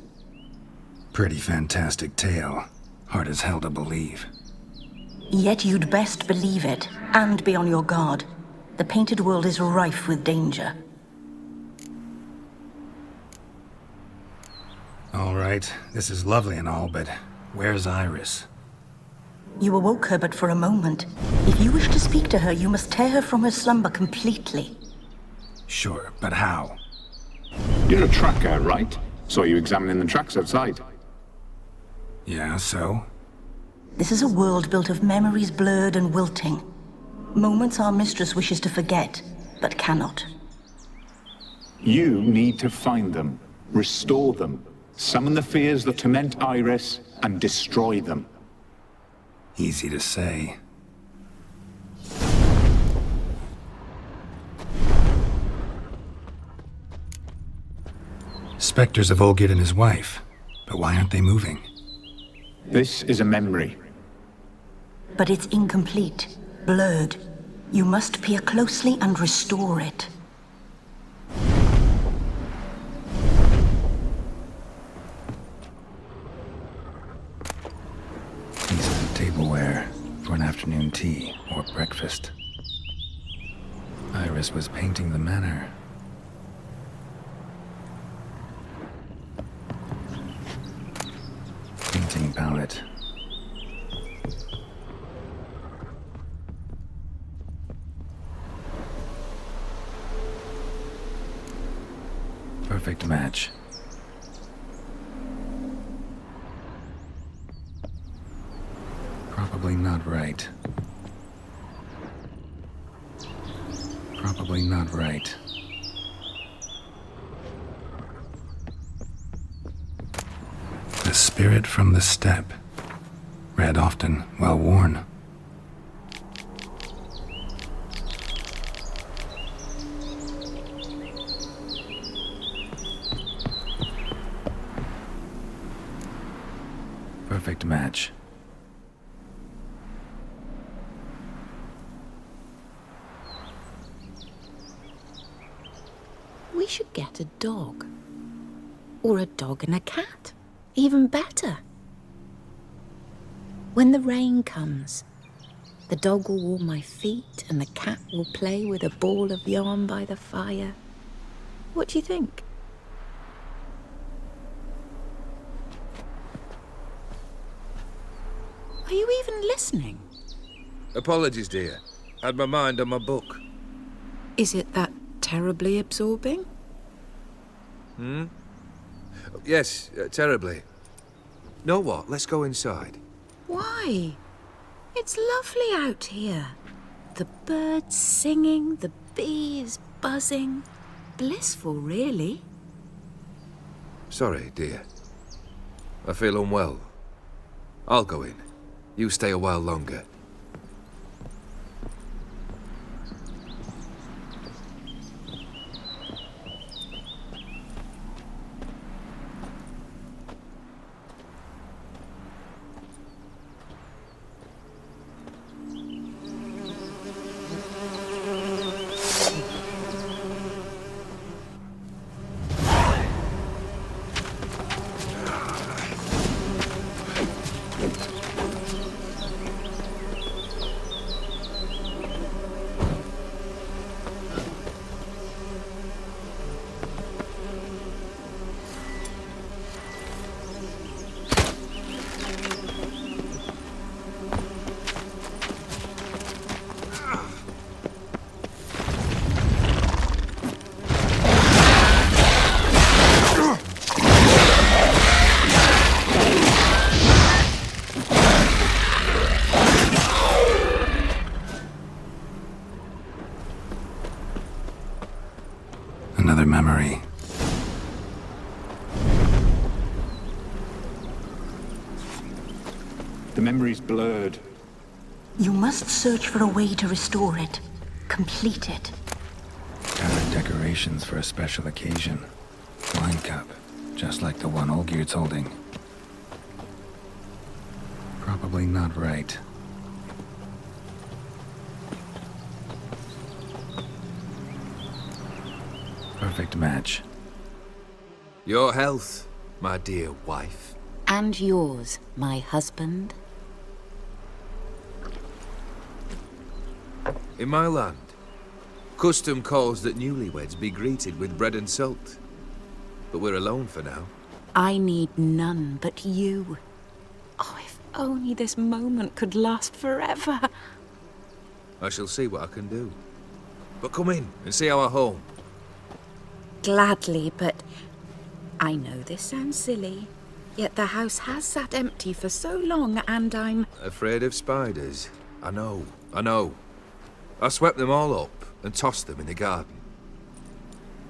Pretty fantastic tale. Hard as hell to believe. Yet you'd best believe it, and be on your guard. The Painted World is rife with danger. All right, this is lovely and all, but where's Iris? You awoke her but for a moment. If you wish to speak to her, you must tear her from her slumber completely. Sure, but how? You're a tracker, right? Saw you examining the tracks outside. Yeah, so? This is a world built of memories blurred and wilting. Moments our mistress wishes to forget, but cannot. You need to find them, restore them, summon the fears that torment Iris, and destroy them. Easy to say. Spectres of Olgid and his wife, but why aren't they moving? This is a memory. But it's incomplete, blurred. You must peer closely and restore it. Pieces of tableware for an afternoon tea or breakfast. Iris was painting the manor. Painting palette. Perfect match. Probably not right. Probably not right. The spirit from the steppe. Read often, well worn. Perfect match. We should get a dog. Or a dog and a cat. Even better. When the rain comes, the dog will warm my feet and the cat will play with a ball of yarn by the fire. What do you think? Are you even listening? Apologies, dear. Had my mind on my book. Is it that terribly absorbing? Hmm? Yes, terribly. Know what? Let's go inside. Why? It's lovely out here. The birds singing, the bees buzzing. Blissful, really. Sorry, dear. I feel unwell. I'll go in. You stay a while longer. Another memory. The memory's blurred. You must search for a way to restore it. Complete it. Gathered decorations for a special occasion. Wine cup, just like the one Olgierd's holding. Probably not right. Perfect match. Your health, my dear wife. And yours, my husband. In my land, custom calls that newlyweds be greeted with bread and salt. But we're alone for now. I need none but you. Oh, if only this moment could last forever. I shall see what I can do. But come in and see our home. Gladly, but I know this sounds silly, yet the house has sat empty for so long and I'm... Afraid of spiders? I know. I swept them all up and tossed them in the garden.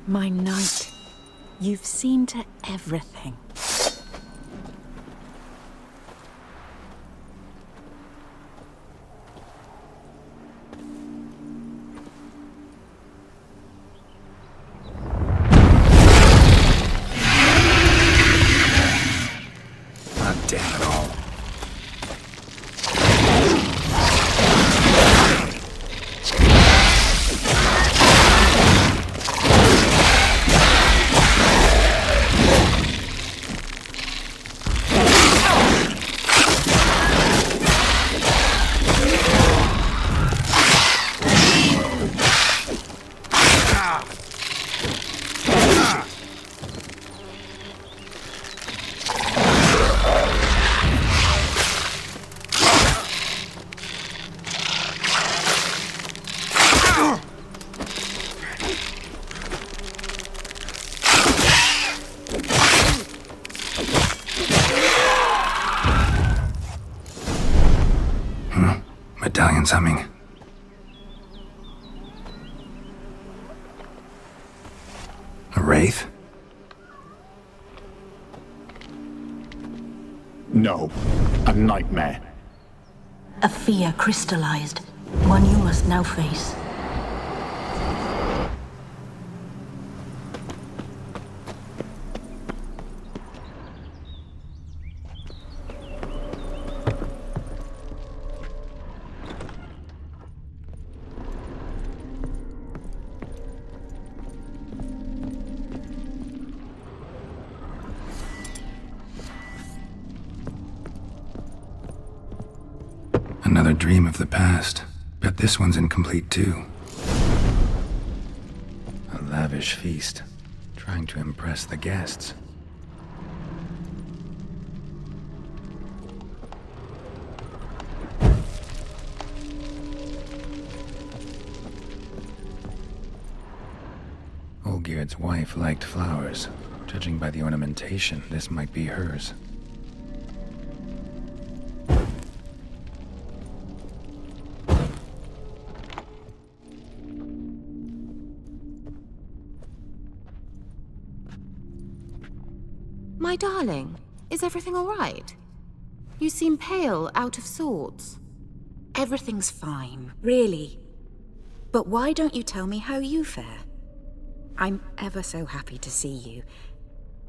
My knight, you've seen to everything. Damn it all. Medallion's humming. A wraith? No, a nightmare. A fear crystallized. One you must now face. Another dream of the past. Bet this one's incomplete too. A lavish feast, trying to impress the guests. Olgierd's wife liked flowers. Judging by the ornamentation, this might be hers. My darling, is everything all right? You seem pale, out of sorts. Everything's fine, really. But why don't you tell me how you fare? I'm ever so happy to see you.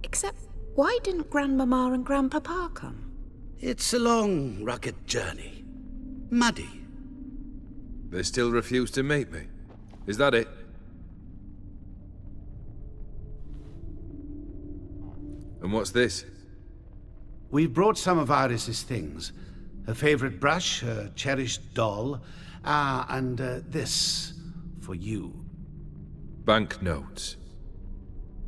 Except, why didn't Grandmama and Grandpapa come? It's a long, rugged journey. Muddy. They still refuse to meet me. Is that it? And what's this? We brought some of Iris's things. Her favorite brush, her cherished doll, and this for you. Banknotes.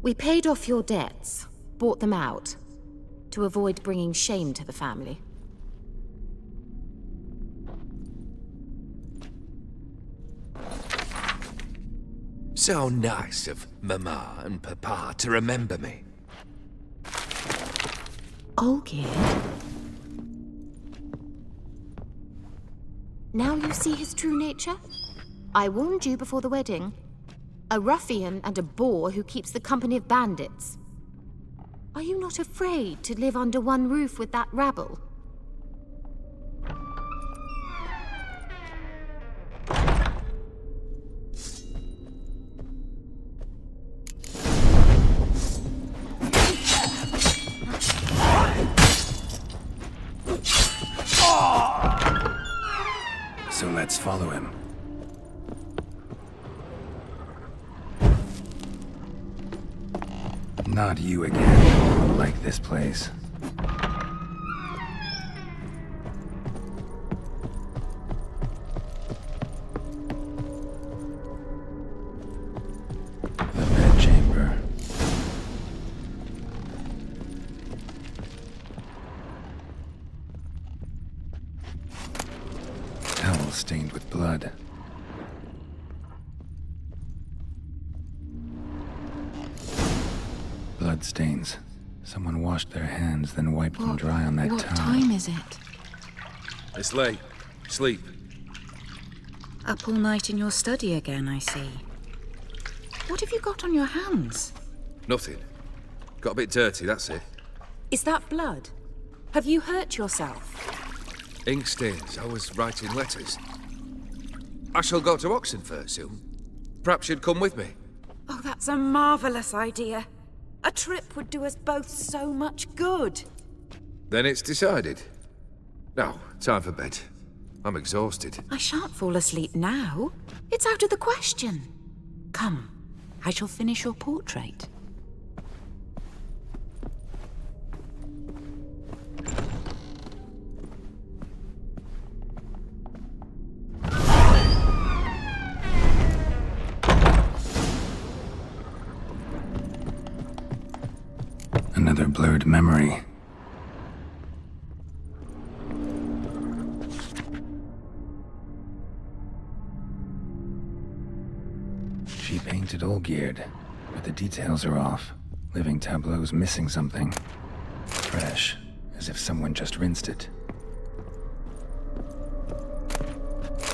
We paid off your debts, bought them out, to avoid bringing shame to the family. So nice of Mama and Papa to remember me. Olgierd? Now you see his true nature? I warned you before the wedding. A ruffian and a boor who keeps the company of bandits. Are you not afraid to live under one roof with that rabble? So let's follow him. Not you again. I like this place. The bedchamber. Towel stained with blood. Bloodstains. Someone washed their hands, then wiped them dry on that What towel. time is it? It's late. Sleep. Up all night in your study again, I see. What have you got on your hands? Nothing. Got a bit dirty, that's it. Is that blood? Have you hurt yourself? Ink stains. I was writing letters. I shall go to Oxenfurt soon. Perhaps you'd come with me. Oh, that's a marvelous idea. A trip would do us both so much good. Then it's decided. Now, time for bed. I'm exhausted. I shan't fall asleep now. It's out of the question. Come, I shall finish your portrait. Another blurred memory. She painted Olgierd, but the details are off. Living tableau's missing something. Fresh, as if someone just rinsed it.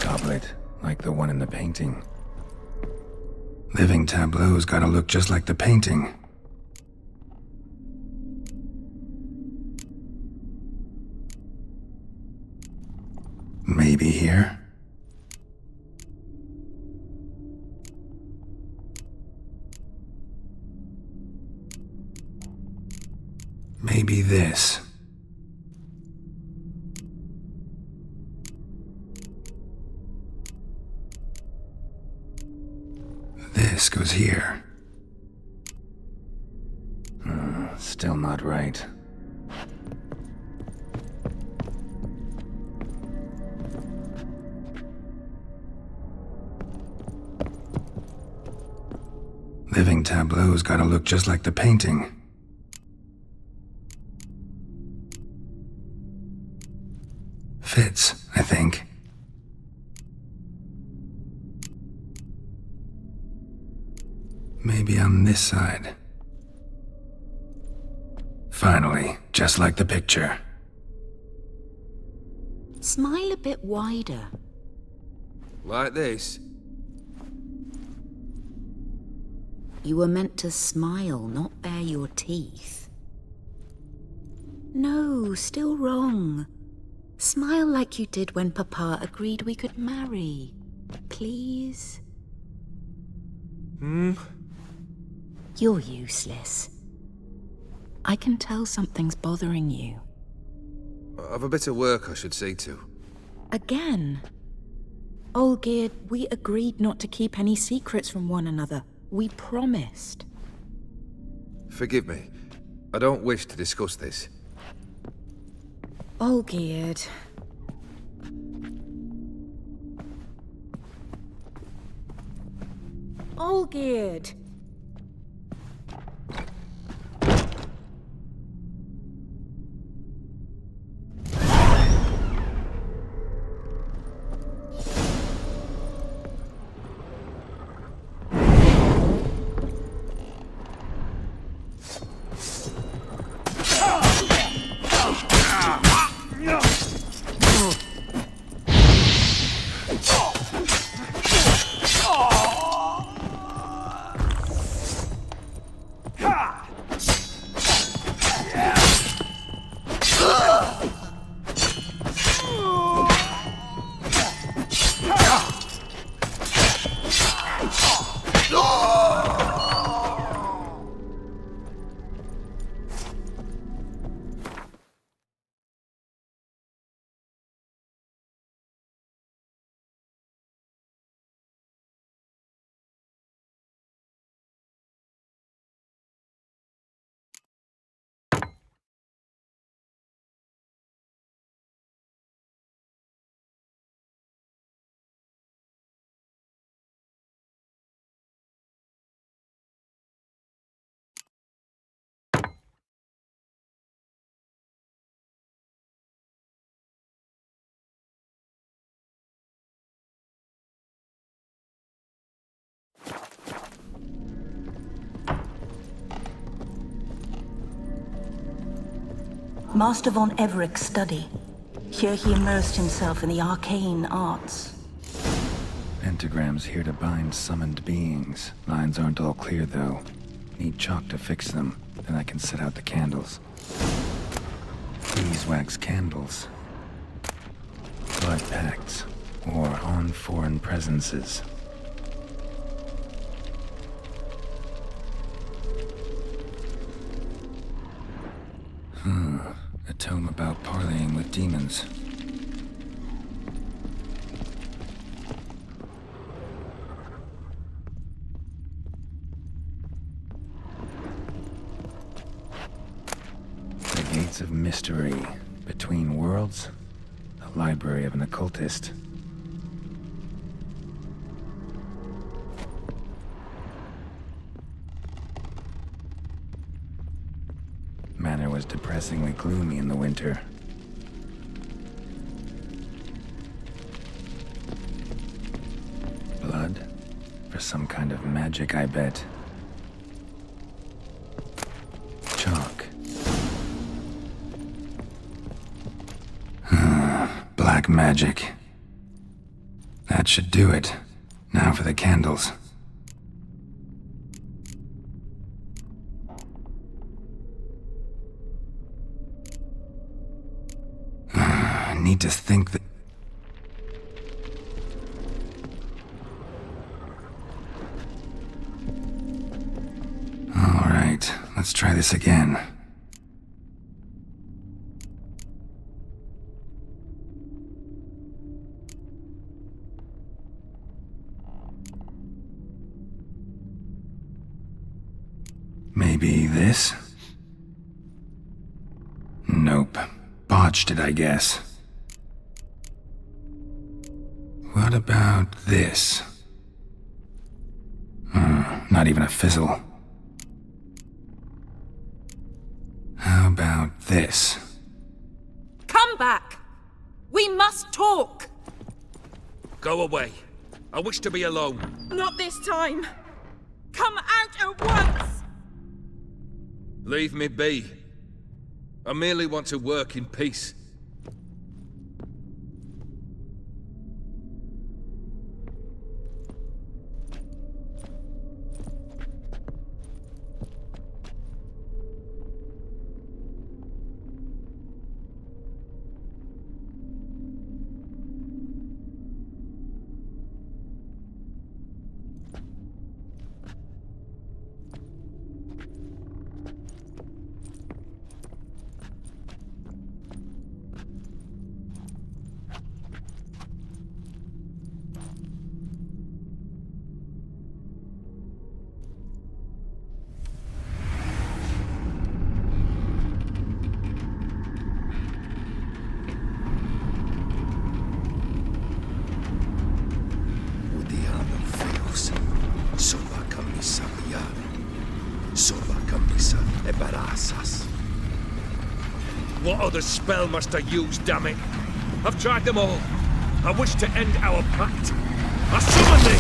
Goblet, like the one in the painting. Living tableau's gotta look just like the painting. Maybe here? Maybe this. This goes here. Still not right. Living tableau's gotta look just like the painting. Fits, I think. Maybe on this side. Finally, just like the picture. Smile a bit wider. Like this? You were meant to smile, not bare your teeth. No, still wrong. Smile like you did when Papa agreed we could marry. Please? You're useless. I can tell something's bothering you. I've a bit of work I should see to. Again. Olgierd, we agreed not to keep any secrets from one another. We promised. Forgive me. I don't wish to discuss this. Olgierd. Olgierd! Master von Evereck's study. Here he immersed himself in the arcane arts. Pentagrams here to bind summoned beings. Lines aren't all clear, though. Need chalk to fix them, then I can set out the candles. Beeswax candles. Blood pacts. Or on foreign presences. A tome about parleying with demons. The Gates of Mystery. Between Worlds. The Library of an Occultist. Manor was depressingly gloomy in the winter. Blood? For some kind of magic, I bet. Chalk. Black magic. That should do it. Now for the candles. I need to think that... All right, let's try this again. Maybe this? Nope. Botched it, I guess. What about this? Not even a fizzle. How about this? Come back! We must talk! Go away. I wish to be alone. Not this time! Come out out at once! Leave me be. I merely want to work in peace. What other spell must I use, damn it? I've tried them all. I wish to end our pact. I summon thee!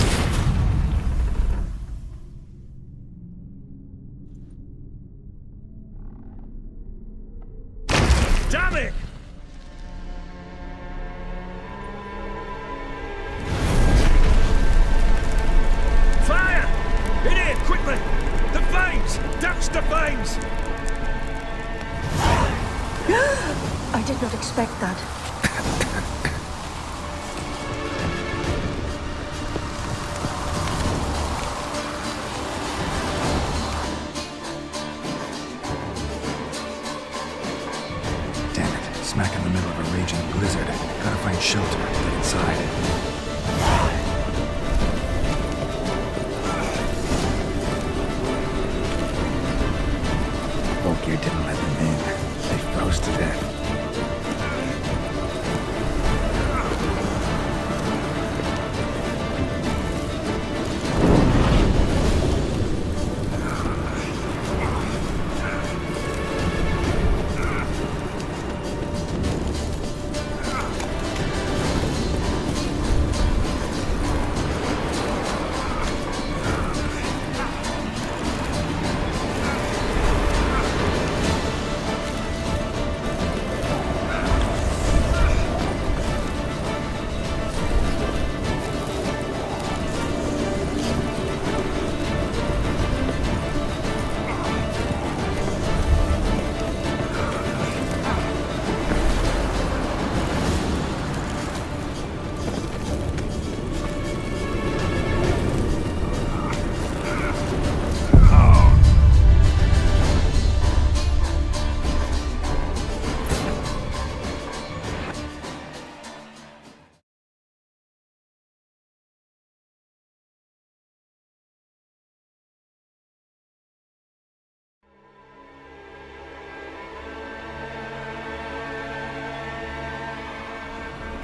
Damn it! Fire! In here, quickly! The flames! Douse the flames! I did not expect that. Damn it, smack in the middle of a raging blizzard. Gotta find shelter, get inside. Volkir didn't let them in. They froze to death.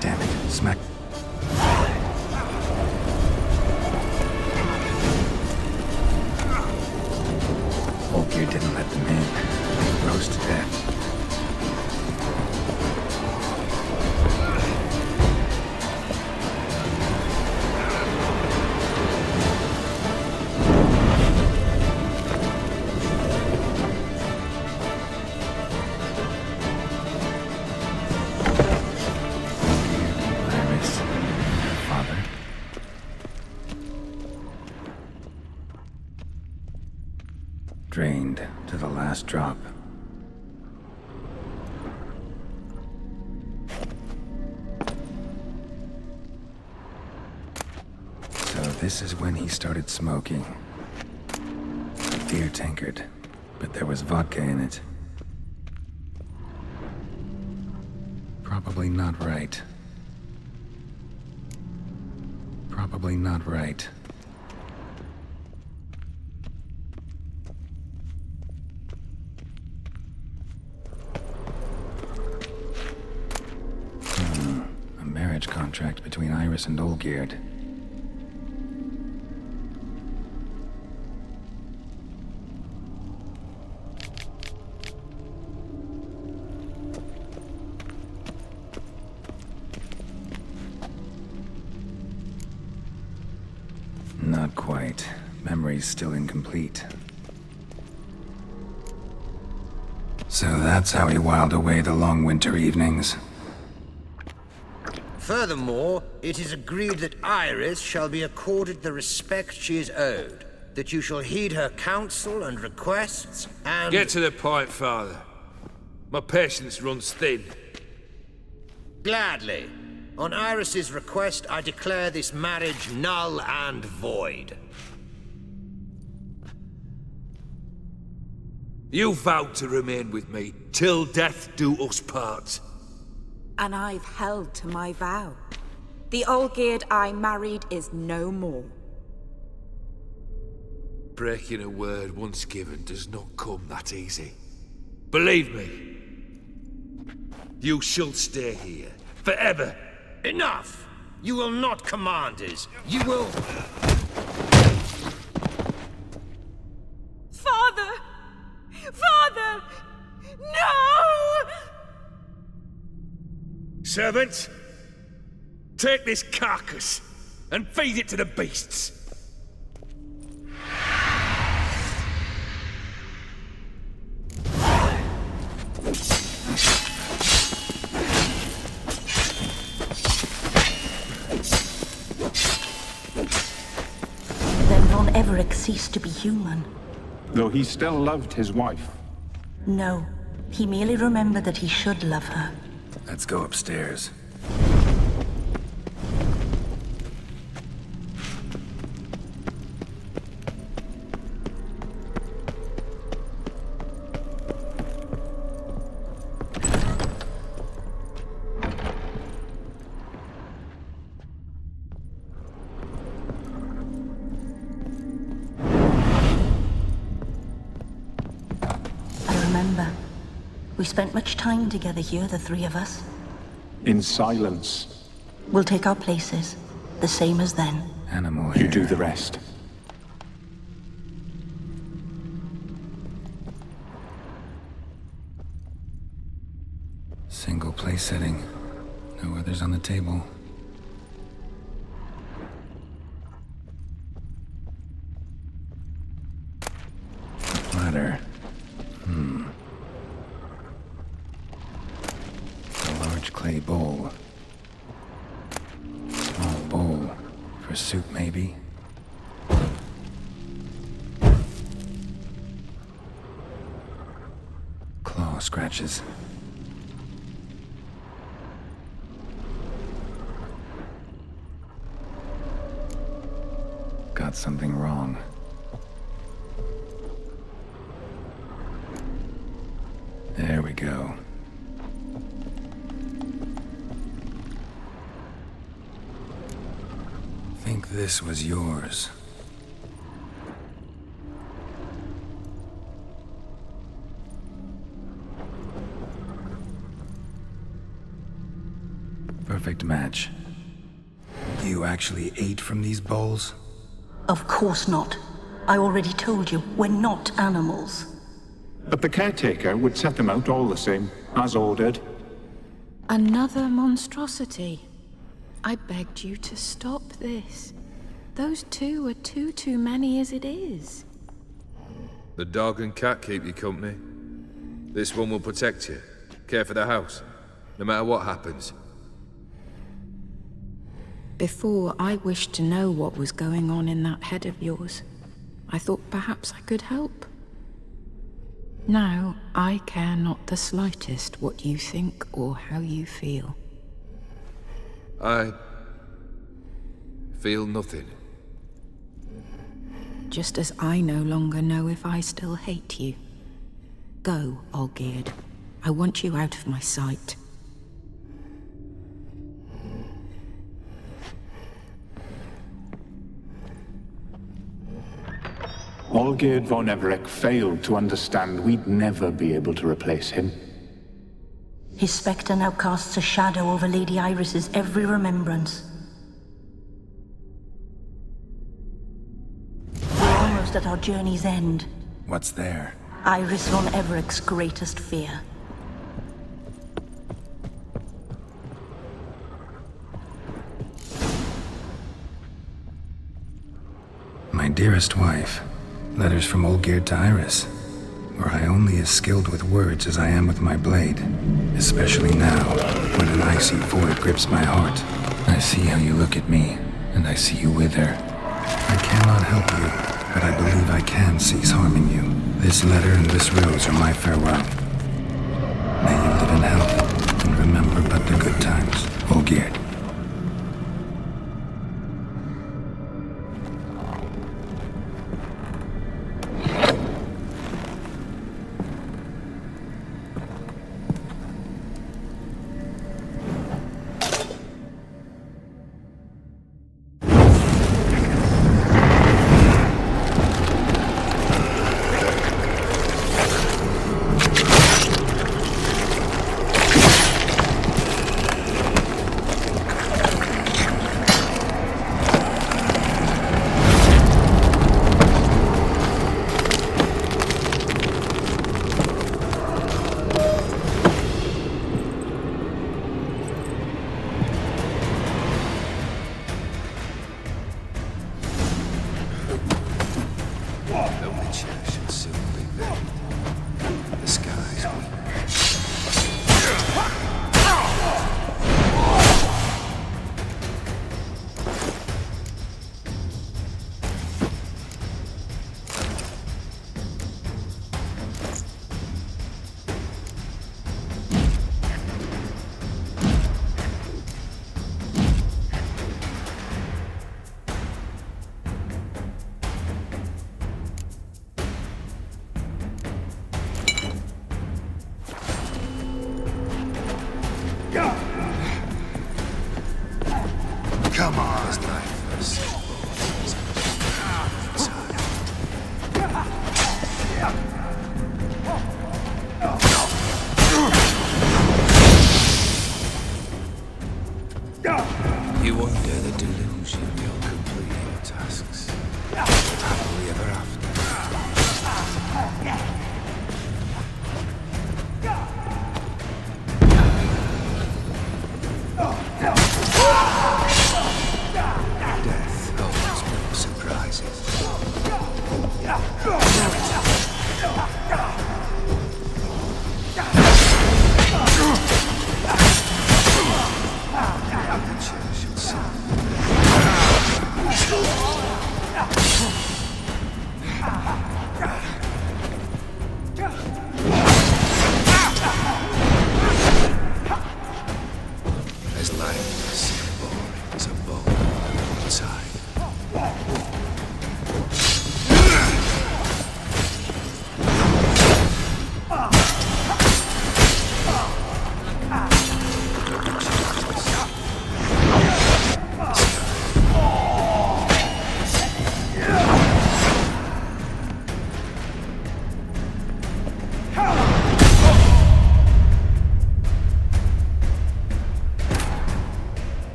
Damn it, smack. Volkir didn't let them in. They froze to death. Drained to the last drop. So this is when he started smoking. A beer tankard, but there was vodka in it. Probably not right. Probably not right. A marriage contract between Iris and Olgierd. Not quite. Memory's still incomplete. So that's how he whiled away the long winter evenings. Furthermore, it is agreed that Iris shall be accorded the respect she is owed, that you shall heed her counsel and requests, and... Get to the point, Father. My patience runs thin. Gladly. On Iris's request, I declare this marriage null and void. You vowed to remain with me till death do us part. And I've held to my vow. The Olgierd I married is no more. Breaking a word once given does not come that easy. Believe me. You shall stay here, forever. Enough! You will not command us. You will... Father! Father! No! Servants, take this carcass and feed it to the beasts. Then Von Everett ceased to be human. Though he still loved his wife. No, he merely remembered that he should love her. Let's go upstairs. We spent much time together here, the three of us. In silence. We'll take our places, the same as then. Animal You do the rest. Single place setting. No others on the table. Ladder. A large clay bowl. Small bowl. For soup, maybe? Claw scratches. Got something wrong. There we go. Think this was yours. Perfect match. You actually ate from these bowls? Of course not. I already told you, we're not animals. But the caretaker would set them out all the same, as ordered. Another monstrosity. I begged you to stop this. Those two are too many as it is. The dog and cat keep you company. This one will protect you, care for the house, no matter what happens. Before, I wished to know what was going on in that head of yours. I thought perhaps I could help. Now, I care not the slightest what you think or how you feel. I feel nothing. Just as I no longer know if I still hate you. Go, Olgierd. I want you out of my sight. Olgierd von Everett failed to understand we'd never be able to replace him. His spectre now casts a shadow over Lady Iris's every remembrance. We're almost at our journey's end. What's there? Iris von Everett's greatest fear. My dearest wife. Letters from Olgierd to Iris. Were I only as skilled with words as I am with my blade. Especially now, when an icy void grips my heart. I see how you look at me, and I see you wither. I cannot help you, but I believe I can cease harming you. This letter and this rose are my farewell. May you live in health, and remember but the good times, Olgierd. Come on. You wonder the delusion you'll complete your tasks. Happily ever after. Death holds no surprises. As lifeless and boring as a bone inside.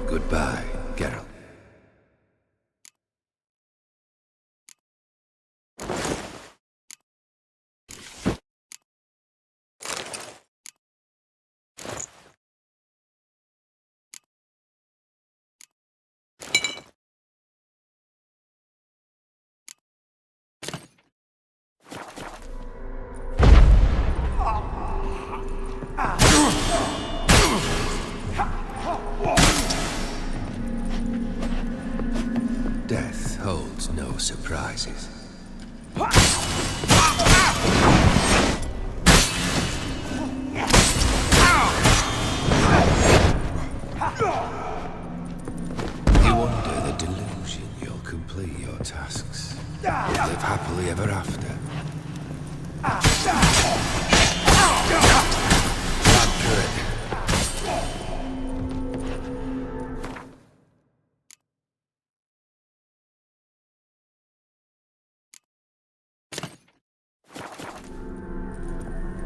Goodbye, Geralt. Death holds no surprises. You wonder the delusion you'll complete your tasks. Live happily ever after. Not good.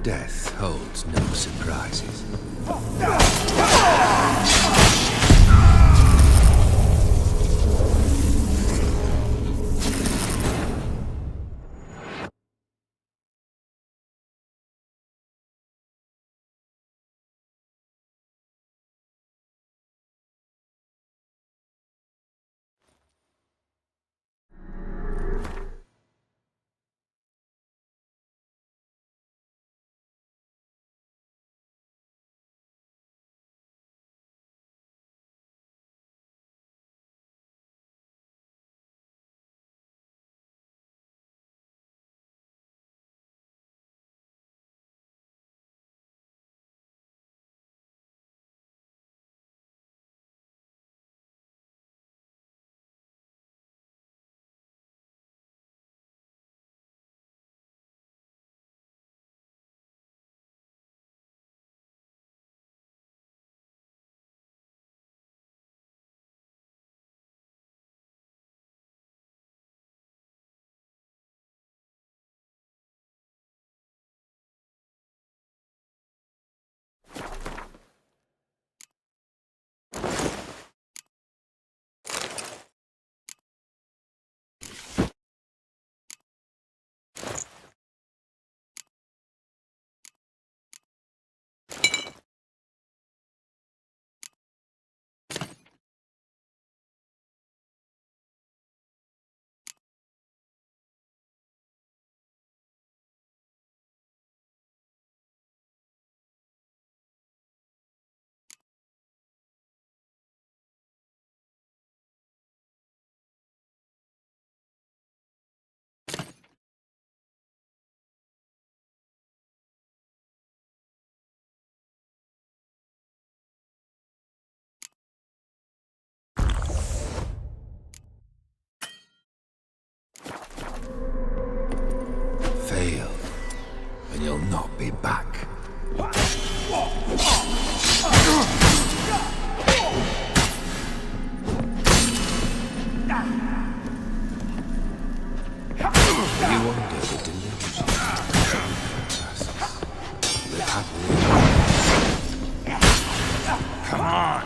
Death holds no surprises. be back. You wonder the delusion. Live happily. Come on!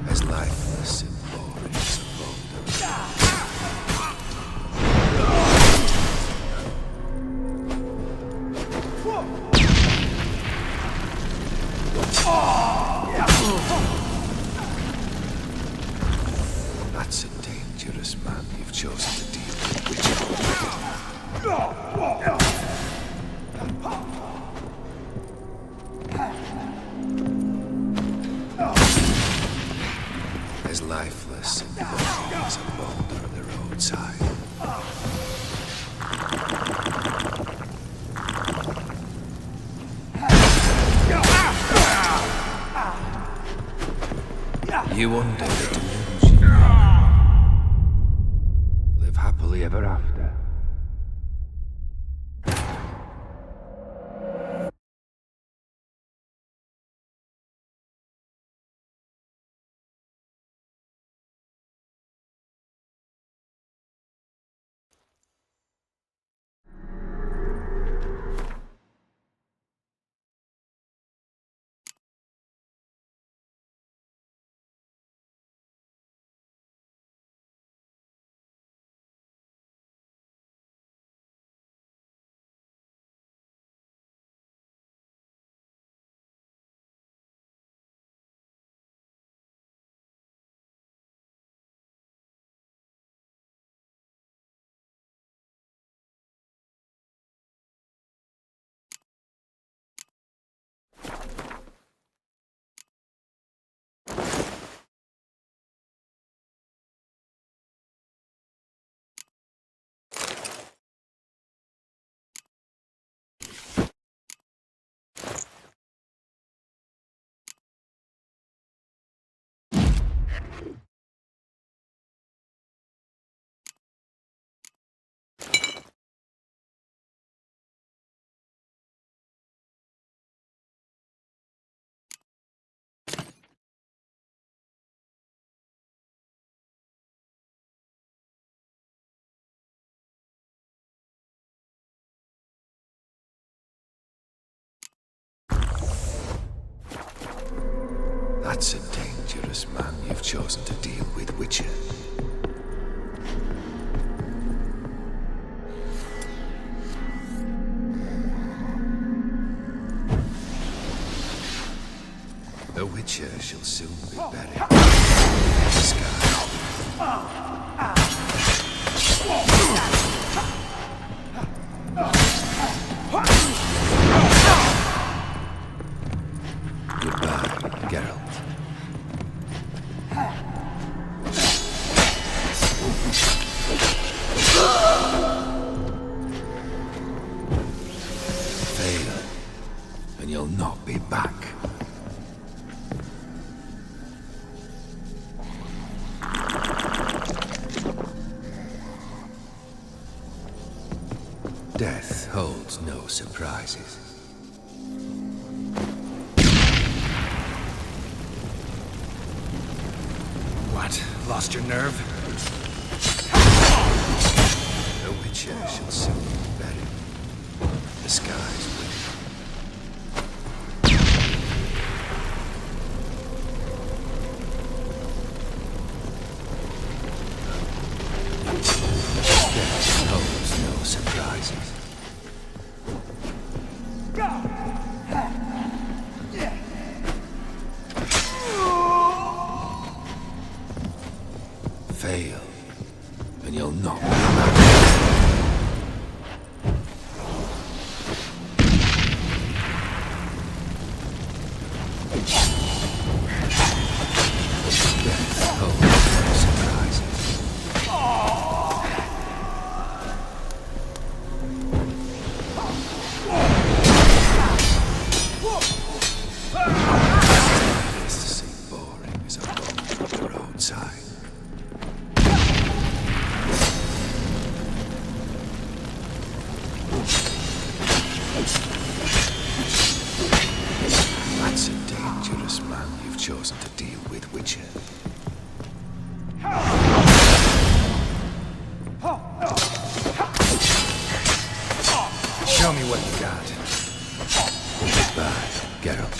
As lifeless and boring as a boulder. That's a dangerous man you've chosen to deal with. As lifeless and boring as a boulder on the roadside. You wonder the delusion. Live happily ever after. That's a dangerous man you've chosen to deal with, Witcher. The Witcher shall soon be buried in the sky. Goodbye, Geralt. Fail, and you'll not be back. Death holds no surprises. What? Lost your nerve? The Witcher shall soon be buried. The skies will. Death holds no surprises. Fail, and you'll not be back. that. Goodbye, Geralt.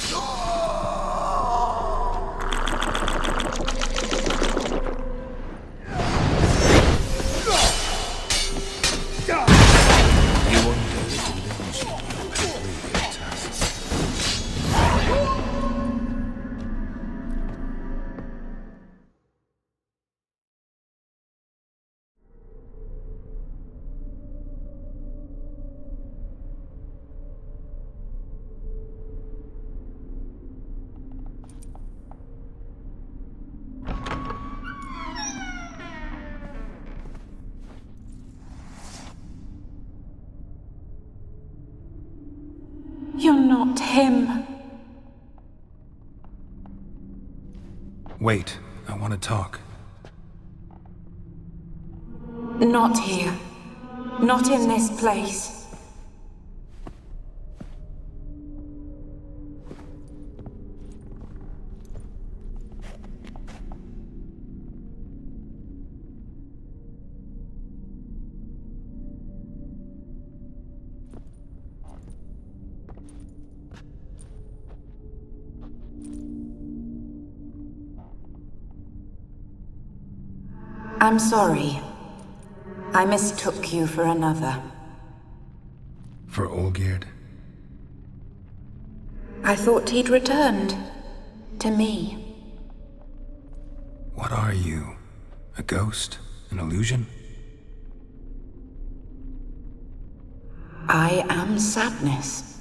You wonder the delusion will complete your task. You're not him. Wait, I want to talk. Not here. Not in this place. I'm sorry. I mistook you for another. For Olgierd? I thought he'd returned. To me. What are you? A ghost? An illusion? I am sadness.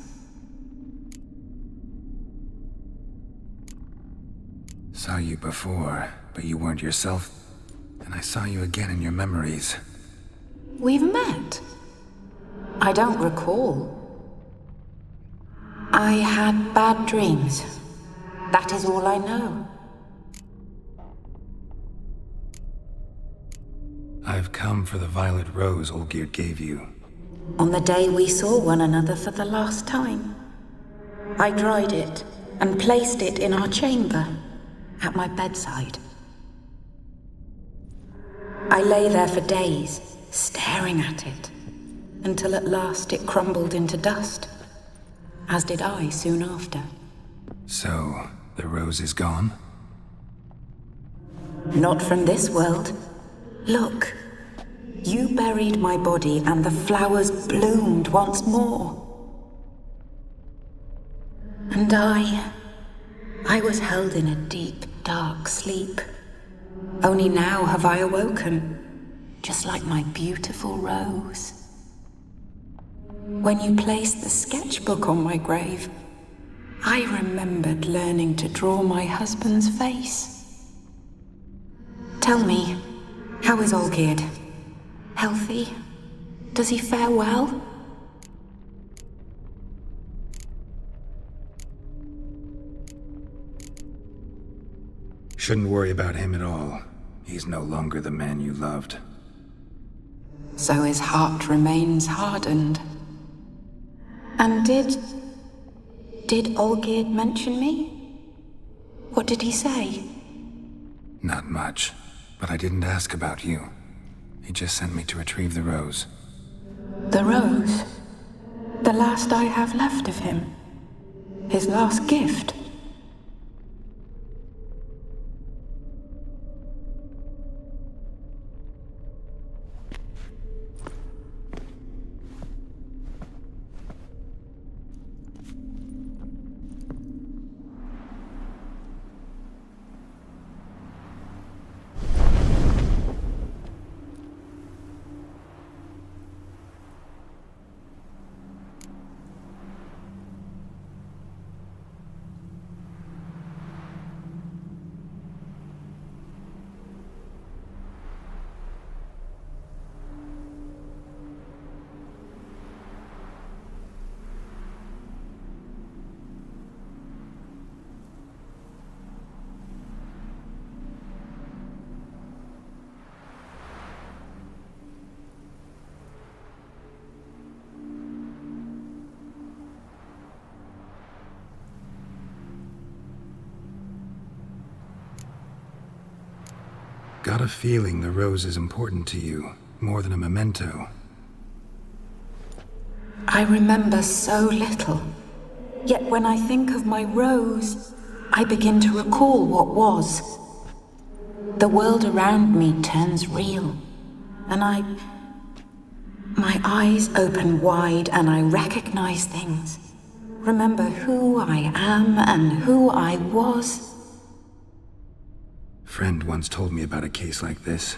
Saw you before, but you weren't yourself. And I saw you again in your memories. We've met. I don't recall. I had bad dreams. That is all I know. I've come for the violet rose Olgierd gave you. On the day we saw one another for the last time, I dried it and placed it in our chamber, at my bedside. I lay there for days, staring at it, until at last it crumbled into dust, as did I soon after. So, the rose is gone? Not from this world. Look, you buried my body and the flowers bloomed once more. And I was held in a deep, dark sleep. Only now have I awoken, just like my beautiful rose. When you placed the sketchbook on my grave, I remembered learning to draw my husband's face. Tell me, how is Olgierd? Healthy? Does he fare well? Shouldn't worry about him at all. He's no longer the man you loved. So his heart remains hardened. And did Olgierd mention me? What did he say? Not much, but I didn't ask about you. He just sent me to retrieve the rose. The rose? The last I have left of him? His last gift? Got a feeling the rose is important to you, more than a memento. I remember so little. Yet when I think of my rose, I begin to recall what was. The world around me turns real, and my eyes open wide and I recognize things. Remember who I am and who I was. Friend once told me about a case like this.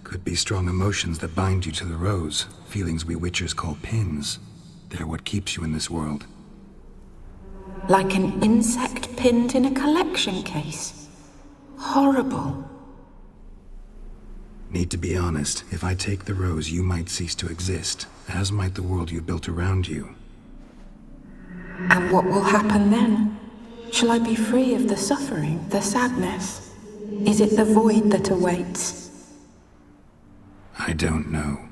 Could be strong emotions that bind you to the rose, feelings we witchers call pins. They're what keeps you in this world. Like an insect pinned in a collection case. Horrible. Need to be honest, if I take the rose, you might cease to exist, as might the world you built around you. And what will happen then? Shall I be free of the suffering, the sadness? Is it the void that awaits? I don't know.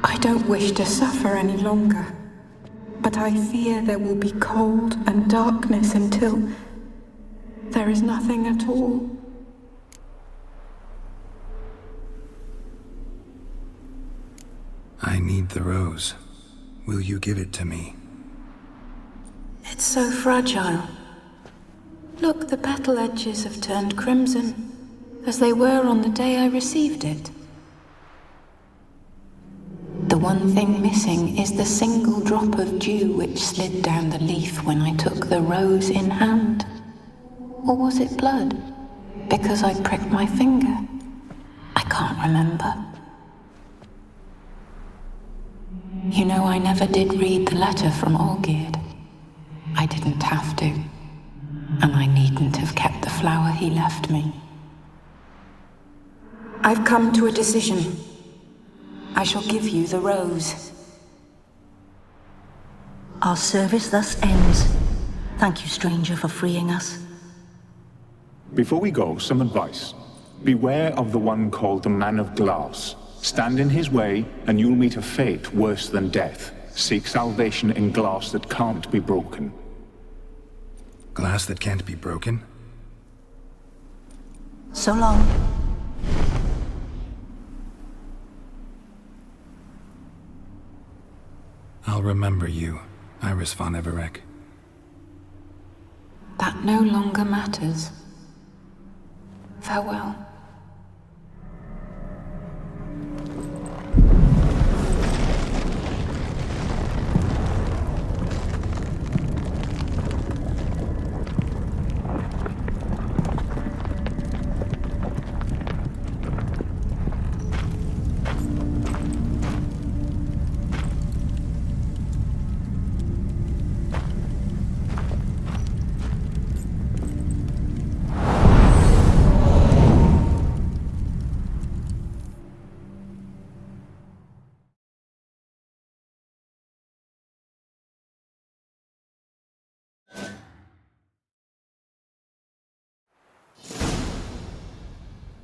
I don't wish to suffer any longer, but I fear there will be cold and darkness until there is nothing at all. I need the rose. Will you give it to me? It's so fragile. Look, the petal edges have turned crimson, as they were on the day I received it. The one thing missing is the single drop of dew which slid down the leaf when I took the rose in hand. Or was it blood? Because I pricked my finger? I can't remember. You know, I never did read the letter from Olgierd. I didn't have to. And I needn't have kept the flower he left me. I've come to a decision. I shall give you the rose. Our service thus ends. Thank you, stranger, for freeing us. Before we go, some advice. Beware of the one called the Man of Glass. Stand in his way, and you'll meet a fate worse than death. Seek salvation in glass that can't be broken. Glass that can't be broken? So long. I'll remember you, Iris von Everec. That no longer matters. Farewell.